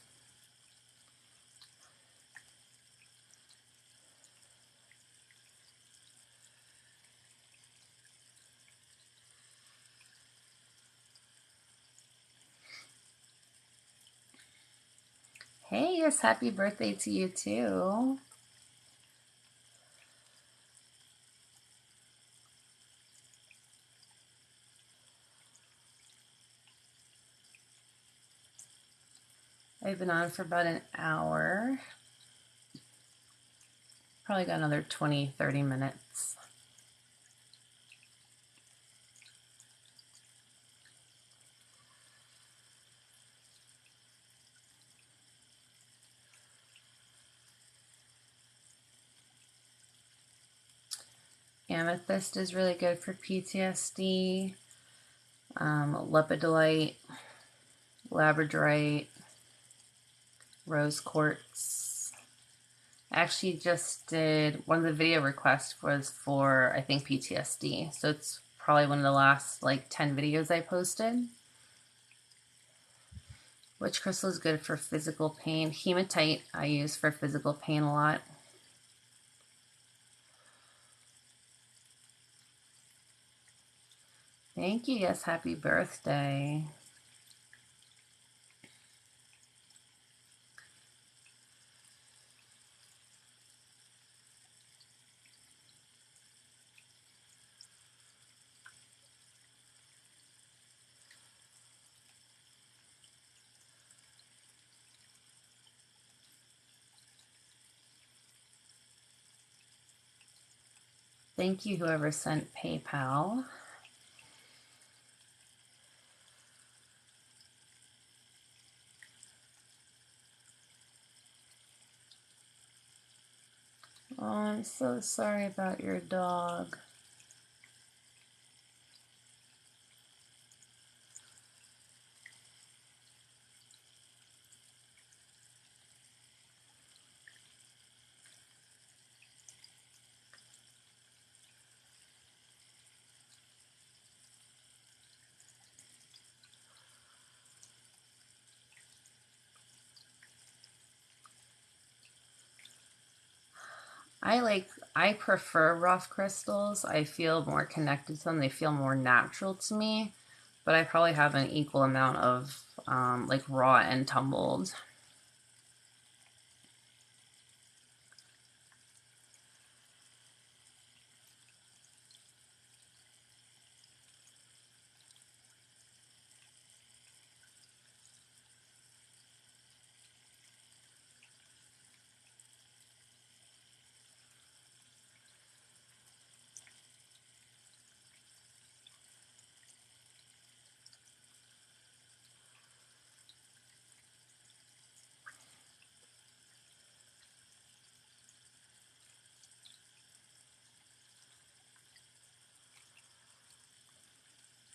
Hey, yes, happy birthday to you too. I've been on for about an hour. Probably got another 20-30 minutes. Amethyst is really good for PTSD. Lepidolite, labradorite, rose quartz. I actually just did, one of the video requests was for, I think, PTSD. So it's probably one of the last like 10 videos I posted. Which crystal is good for physical pain? Hematite I use for physical pain a lot. Thank you. Yes, happy birthday. Thank you, whoever sent PayPal. Oh, I'm so sorry about your dog. I prefer rough crystals. I feel more connected to them. They feel more natural to me, but I probably have an equal amount of like raw and tumbled.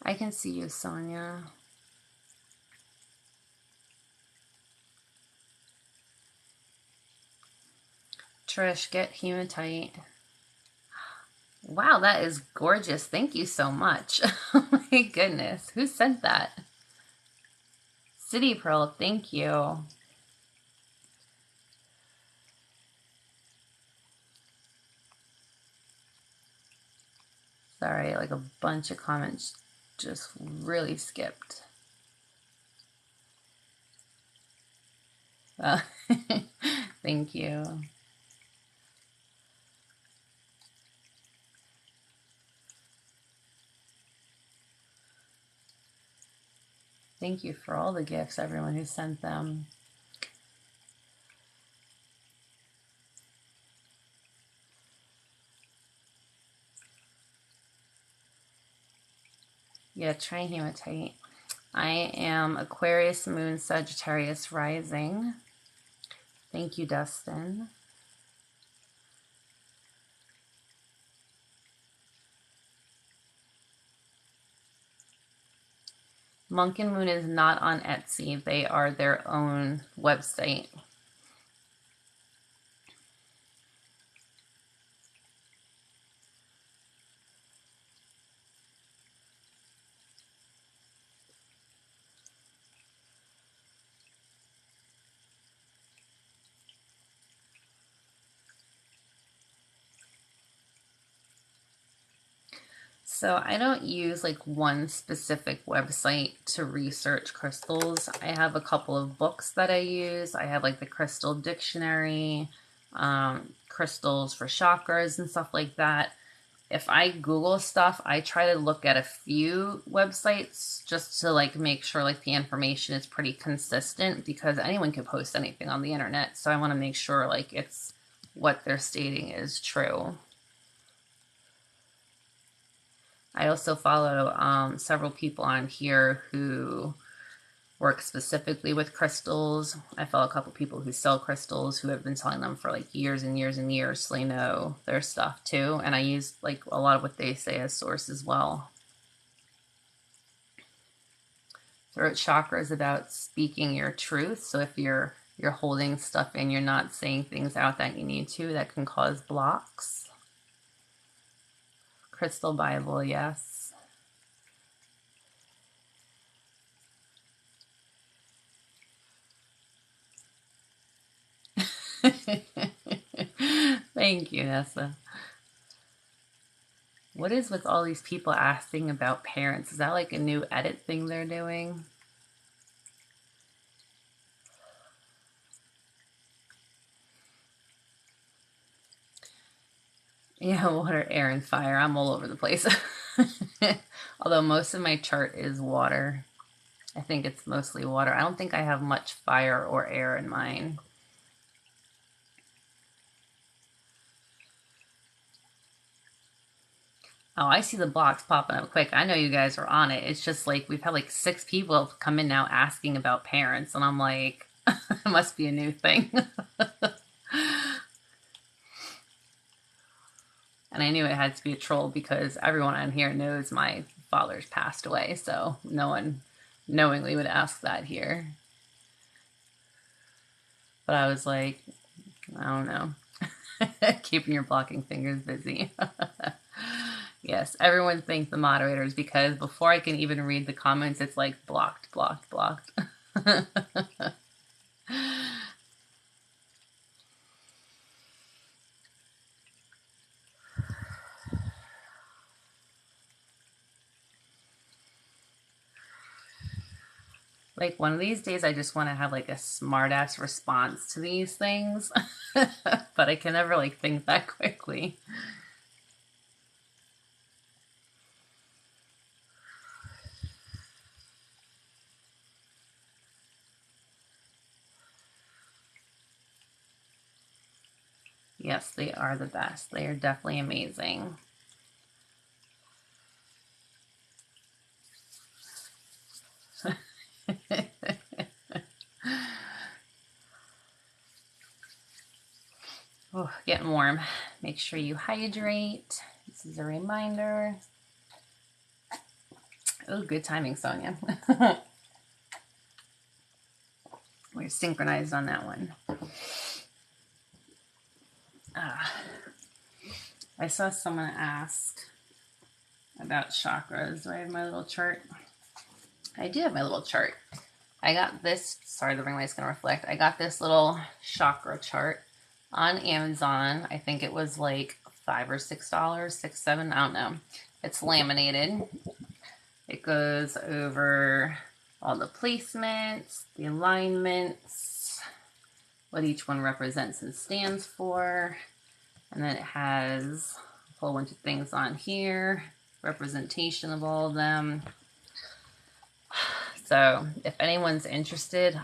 I can see you, Sonia. Trish, get hematite. Wow, that is gorgeous. Thank you so much. Oh my goodness. Who sent that? City Pearl, thank you. Sorry, like a bunch of comments just really skipped. Thank you. Thank you for all the gifts, everyone who sent them. Yeah, try hematite. I am Aquarius Moon Sagittarius Rising. Thank you, Dustin. Monk and Moon is not on Etsy. They are their own website. So I don't use like one specific website to research crystals. I have a couple of books that I use. I have like the Crystal Dictionary, crystals for chakras and stuff like that. If I Google stuff, I try to look at a few websites just to like make sure like the information is pretty consistent, because anyone can post anything on the internet. So I want to make sure like it's what they're stating is true. I also follow several people on here who work specifically with crystals. I follow a couple people who sell crystals, who have been selling them for like years and years and years, so they know their stuff too. And I use like a lot of what they say as source as well. Throat chakra is about speaking your truth. So if you're holding stuff in, you're not saying things out that you need to, that can cause blocks. Crystal Bible, yes. Thank you, Nessa. What is with all these people asking about parents? Is that like a new edit thing they're doing? Yeah, water, air, and fire. I'm all over the place. Although most of my chart is water. I think it's mostly water. I don't think I have much fire or air in mine. Oh, I see the blocks popping up quick. I know you guys are on it. It's just like we've had like 6 people come in now asking about parents, and I'm like, it must be a new thing. And I knew it had to be a troll because everyone on here knows my father's passed away, so no one knowingly would ask that here. But I was like, I don't know. Keeping your blocking fingers busy. Yes, everyone thanks the moderators because before I can even read the comments, it's like blocked, blocked, blocked. Like one of these days, I just want to have like a smart ass response to these things, but I can never like think that quickly. Yes, they are the best. They are definitely amazing. Oh, getting warm. Make sure you hydrate. This is a reminder. Oh, good timing, Sonia. We're synchronized on that one. I saw someone ask about chakras. Do I have my little chart? I do have my little chart. I got this, sorry, the ring light's going to reflect. I got this little chakra chart on Amazon. I think it was like $5 or $6, $6, $7, I don't know. It's laminated. It goes over all the placements, the alignments, what each one represents and stands for. And then it has a whole bunch of things on here, representation of all of them. So if anyone's interested,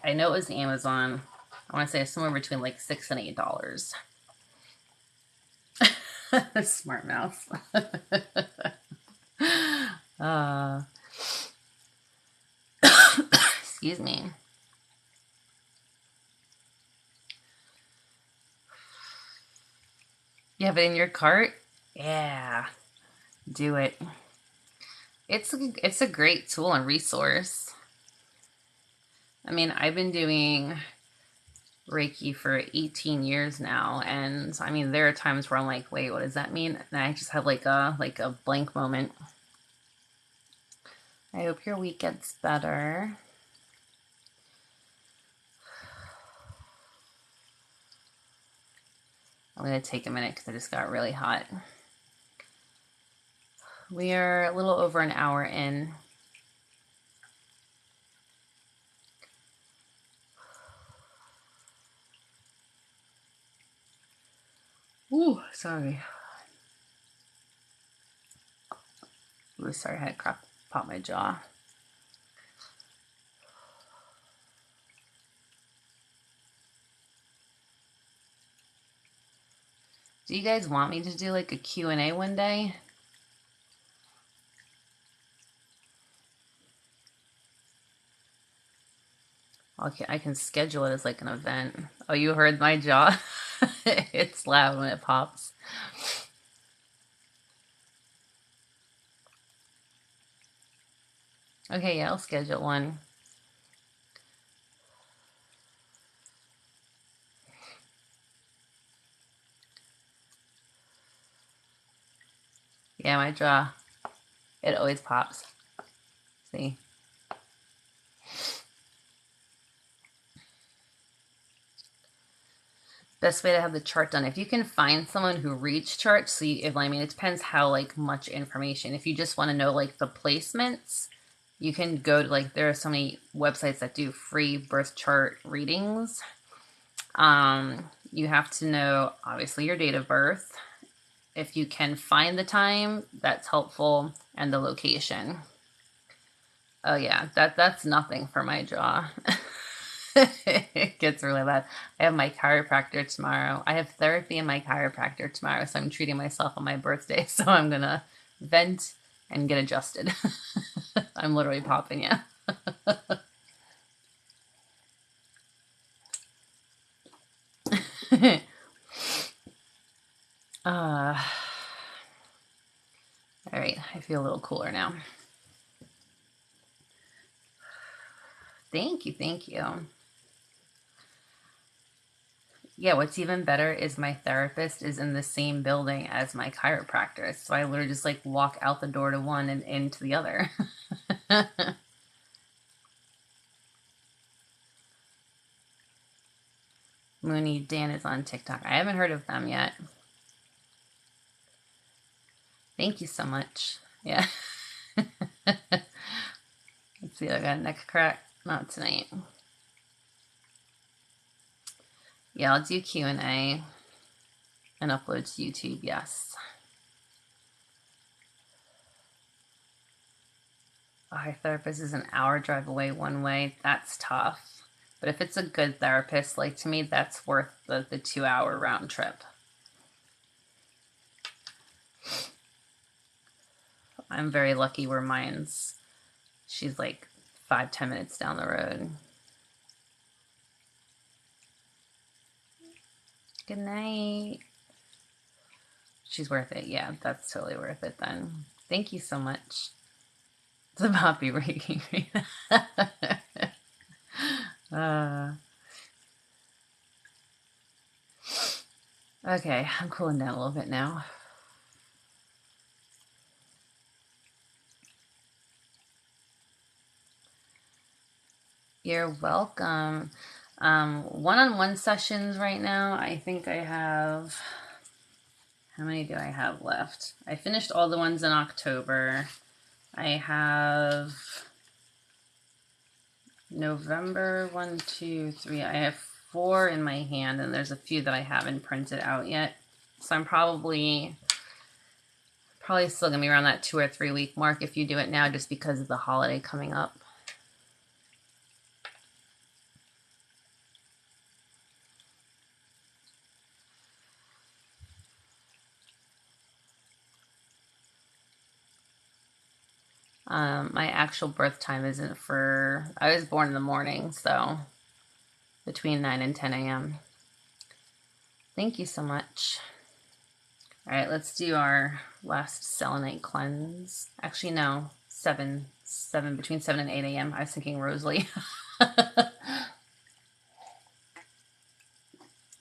I know it was Amazon. I want to say it's somewhere between like $6 and $8. Smart mouth. Excuse me. You have it in your cart? Yeah, do it. It's a great tool and resource. I mean, I've been doing Reiki for 18 years now, and I mean, there are times where I'm like, wait, what does that mean? And I just have like a blank moment. I hope your week gets better. I'm going to take a minute because I just got really hot. We are a little over an hour in. Ooh, sorry. Ooh, sorry, I had to pop my jaw. Do you guys want me to do like a Q&A one day? Okay, I can schedule it as like an event. Oh, you heard my jaw? It's loud when it pops. Okay, yeah, I'll schedule one. Yeah, my jaw, it always pops. See? Best way to have the chart done. If you can find someone who reads charts, so I mean, it depends how like much information. If you just want to know like the placements, you can go to like, there are so many websites that do free birth chart readings. You have to know, obviously, your date of birth. If you can find the time, that's helpful, and the location. Oh yeah, that's nothing for my jaw. It gets really bad. I have my chiropractor tomorrow. I have therapy and my chiropractor tomorrow, so I'm treating myself on my birthday. So I'm gonna vent and get adjusted. I'm literally popping, yeah. uh, all right, I feel a little cooler now. Thank you, thank you. Yeah, what's even better is my therapist is in the same building as my chiropractor. So I literally just like walk out the door to one and into the other. Mooney Dan is on TikTok. I haven't heard of them yet. Thank you so much. Yeah. Let's see, I got a neck crack. Not tonight. Yeah, I'll do Q&A and upload to YouTube, yes. Our therapist is an hour drive away one way. That's tough. But if it's a good therapist, like to me, that's worth the 2-hour round trip. I'm very lucky where she's like 5-10 minutes down the road. Good night. She's worth it. Yeah, that's totally worth it then. Thank you so much. It's about be Reiki. Okay, I'm cooling down a little bit now. You're welcome. One-on-one sessions right now. I think I have... How many do I have left? I finished all the ones in October. I have November 1, 2, 3. I have 4 in my hand, and there's a few that I haven't printed out yet. So I'm probably still gonna be around that 2 or 3 week mark if you do it now, just because of the holiday coming up. My actual birth time isn't for... I was born in the morning, so between 9 and 10 a.m. Thank you so much. All right, let's do our last Selenite Cleanse. Actually, no, between 7 and 8 a.m. I was thinking Rosalie.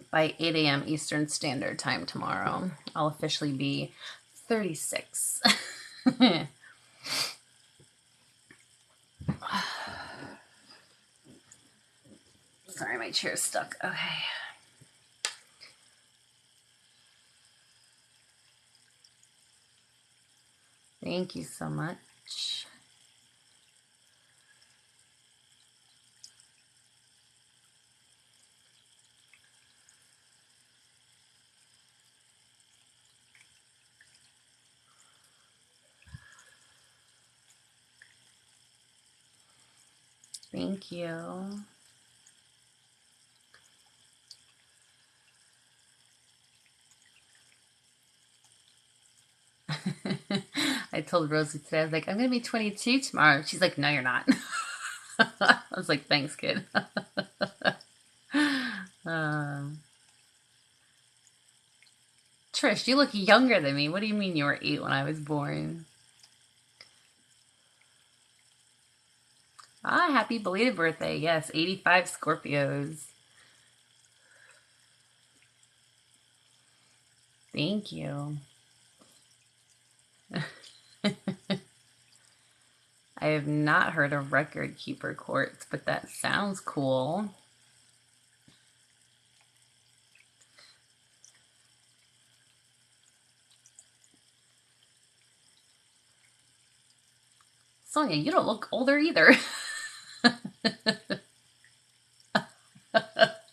By 8 a.m. Eastern Standard Time tomorrow, I'll officially be 36. Sorry, my chair's stuck. Okay. Thank you so much. Thank you. I told Rosie today, I was like, I'm going to be 22 tomorrow. She's like, no, you're not. I was like, thanks, kid. Trish, you look younger than me. What do you mean you were 8 when I was born? Ah, happy belated birthday. Yes, 85 Scorpios. Thank you. I have not heard of Record Keeper Quartz, but that sounds cool. Sonia, you don't look older either.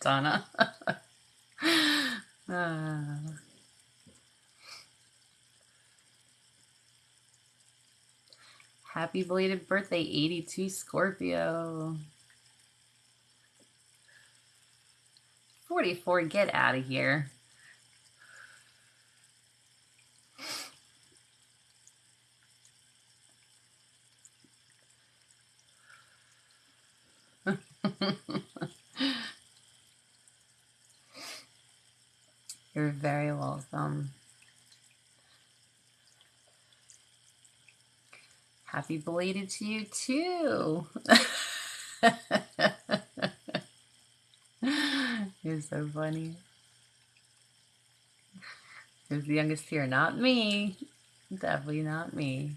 Donna. Happy belated birthday, 82 Scorpio. 44, get out of here. You're very welcome. Happy belated to you too. You're so funny. Who's the youngest here? Not me. Definitely not me.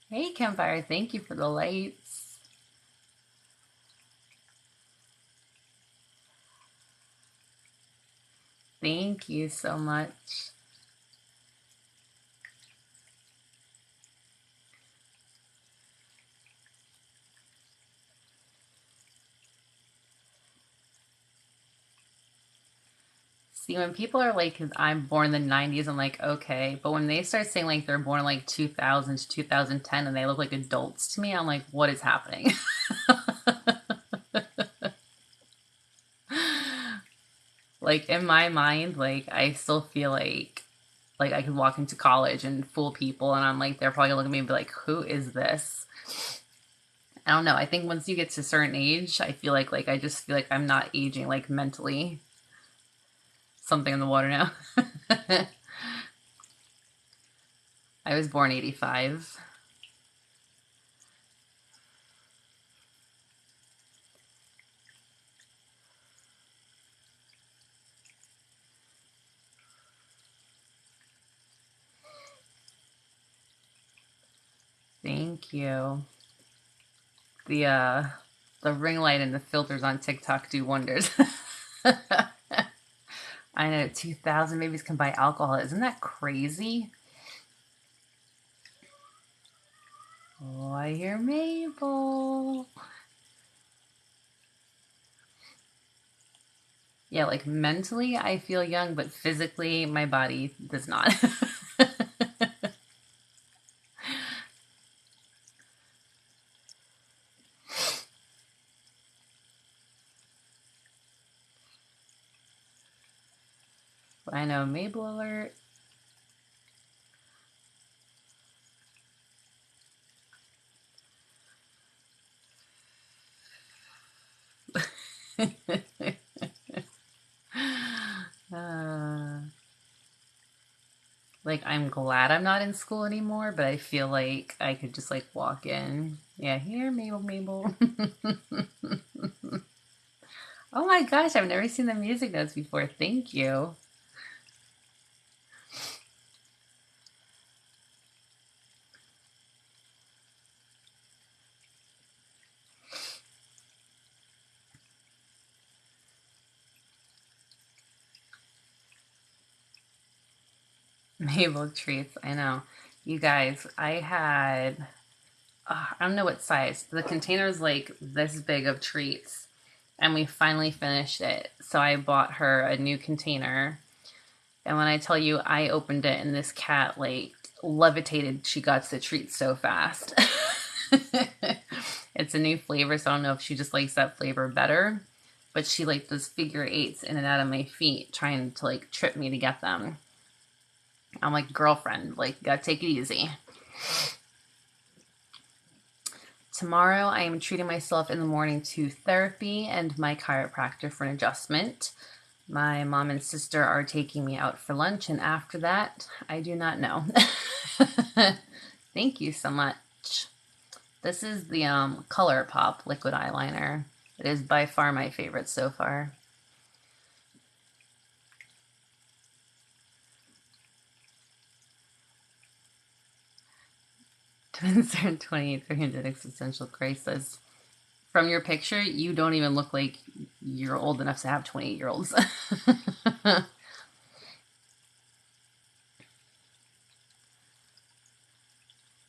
Hey, Campfire, thank you for the lights. Thank you so much. See, when people are like, I'm born in the 90s, I'm like, okay. But when they start saying like they're born like 2000 to 2010 and they look like adults to me, I'm like, what is happening? Like in my mind, like I still feel like I could walk into college and fool people, and I'm like, they're probably gonna look at me and be like, who is this? I don't know. I think once you get to a certain age, I feel like I just feel like I'm not aging like mentally. Something in the water now. I was born 85. Thank you. The ring light and the filters on TikTok do wonders. I know 2,000 babies can buy alcohol. Isn't that crazy? Oh, I hear Mabel. Yeah, like mentally I feel young, but physically my body does not. I know, Mabel alert. Like, I'm glad I'm not in school anymore, but I feel like I could just like walk in. Yeah, here, Mabel. Oh my gosh, I've never seen the music notes before. Thank you. Mabel treats, I know. You guys, I had, I don't know what size. The container is like this big of treats, and we finally finished it. So I bought her a new container. And when I tell you I opened it and this cat like levitated, she got to the treat so fast. It's a new flavor, so I don't know if she just likes that flavor better. But she like does figure eights in and out of my feet, trying to like trip me to get them. I'm like, girlfriend, like, gotta take it easy. Tomorrow I am treating myself in the morning to therapy and my chiropractor for an adjustment. My mom and sister are taking me out for lunch, and after that, I do not know. Thank you so much. This is the ColourPop liquid eyeliner. It is by far my favorite so far. Twins are 28, 300 existential crisis. From your picture, you don't even look like you're old enough to have 28-year-olds.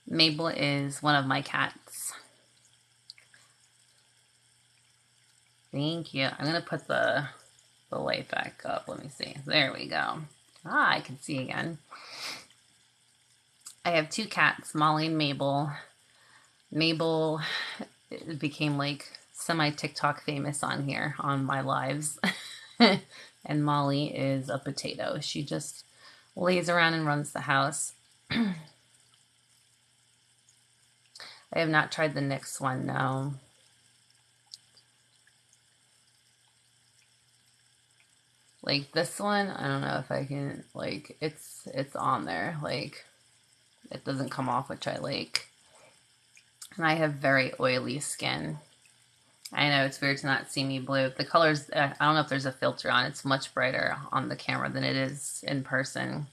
Mabel is one of my cats. Thank you. I'm going to put the light back up. Let me see. There we go. Ah, I can see again. I have two cats, Molly and Mabel. Mabel became like semi-TikTok famous on here on my lives. And Molly is a potato. She just lays around and runs the house. I have not tried the NYX one, no. Like this one, I don't know if I can, like, it's on there. Like, it doesn't come off, which I like. And I have very oily skin. I know it's weird to not see me blue. The colors, I don't know if there's a filter on. It's much brighter on the camera than it is in person.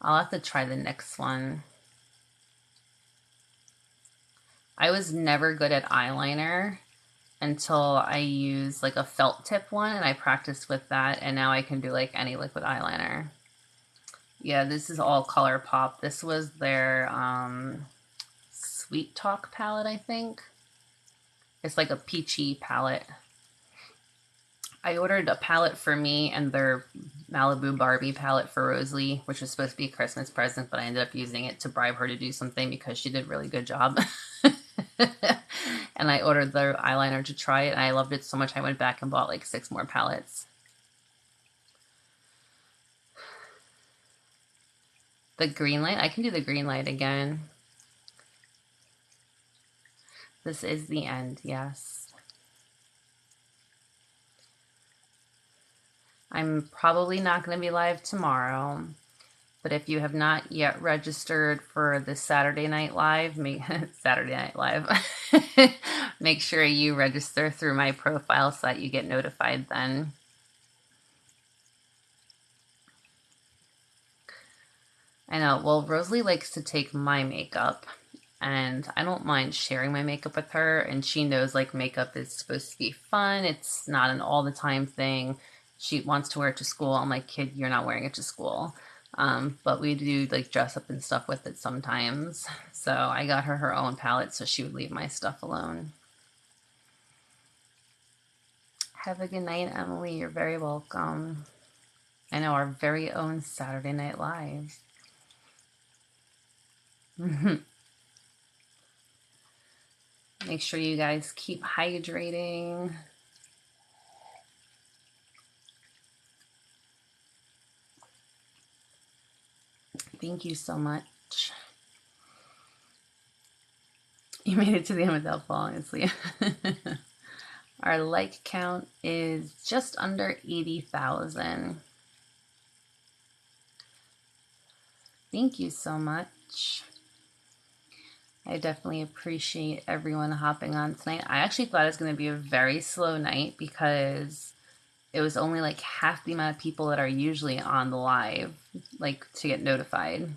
I'll have to try the next one. I was never good at eyeliner until I used like a felt tip one, and I practiced with that, and now I can do like any liquid eyeliner. Yeah, this is all ColourPop. This was their Sweet Talk palette, I think. It's like a peachy palette. I ordered a palette for me and their Malibu Barbie palette for Rosalie, which was supposed to be a Christmas present, but I ended up using it to bribe her to do something because she did a really good job. And I ordered the eyeliner to try it, and I loved it so much I went back and bought like 6 more palettes. The green light, I can do the green light again. This is the end, yes. I'm probably not going to be live tomorrow, but if you have not yet registered for the Saturday Night Live, make sure you register through my profile so that you get notified then. I know, well, Rosalie likes to take my makeup, and I don't mind sharing my makeup with her, and she knows like makeup is supposed to be fun. It's not an all the time thing. She wants to wear it to school. I'm like, kid, you're not wearing it to school. But we do like dress up and stuff with it sometimes. So I got her her own palette so she would leave my stuff alone. Have a good night, Emily. You're very welcome. I know, our very own Saturday Night Live. Make sure you guys keep hydrating. Thank you so much. You made it to the end without falling asleep. Our like count is just under 80,000. Thank you so much. I definitely appreciate everyone hopping on tonight. I actually thought it was going to be a very slow night because it was only like half the amount of people that are usually on the live, like to get notified.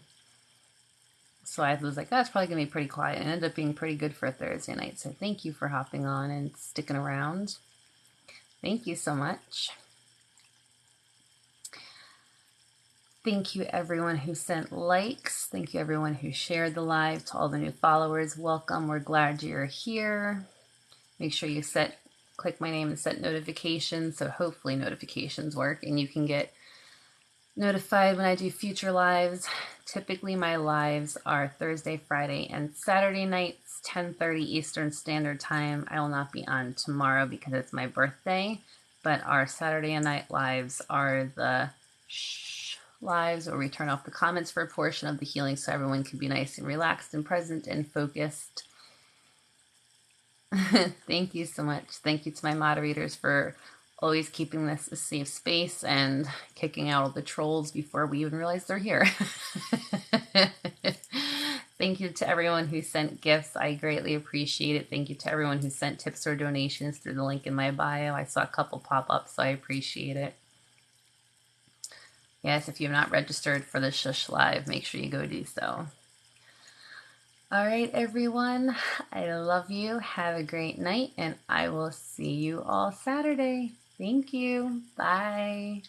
So I was like, that's probably going to be pretty quiet. It ended up being pretty good for a Thursday night. So thank you for hopping on and sticking around. Thank you so much. Thank you everyone who sent likes. Thank you everyone who shared the live. To all the new followers, welcome. We're glad you're here. Make sure you click my name and set notifications, so hopefully notifications work and you can get notified when I do future lives. Typically my lives are Thursday, Friday, and Saturday nights, 10:30 Eastern Standard Time. I will not be on tomorrow because it's my birthday, but our Saturday night lives are the lives where we turn off the comments for a portion of the healing so everyone can be nice and relaxed and present and focused. Thank you so much. Thank you to my moderators for always keeping this a safe space and kicking out all the trolls before we even realize they're here. Thank you to everyone who sent gifts. I greatly appreciate it. Thank you to everyone who sent tips or donations through the link in my bio. I saw a couple pop up, so I appreciate it. Yes, if you have not registered for the Shush Live, make sure you go do so. All right, everyone. I love you. Have a great night, and I will see you all Saturday. Thank you. Bye.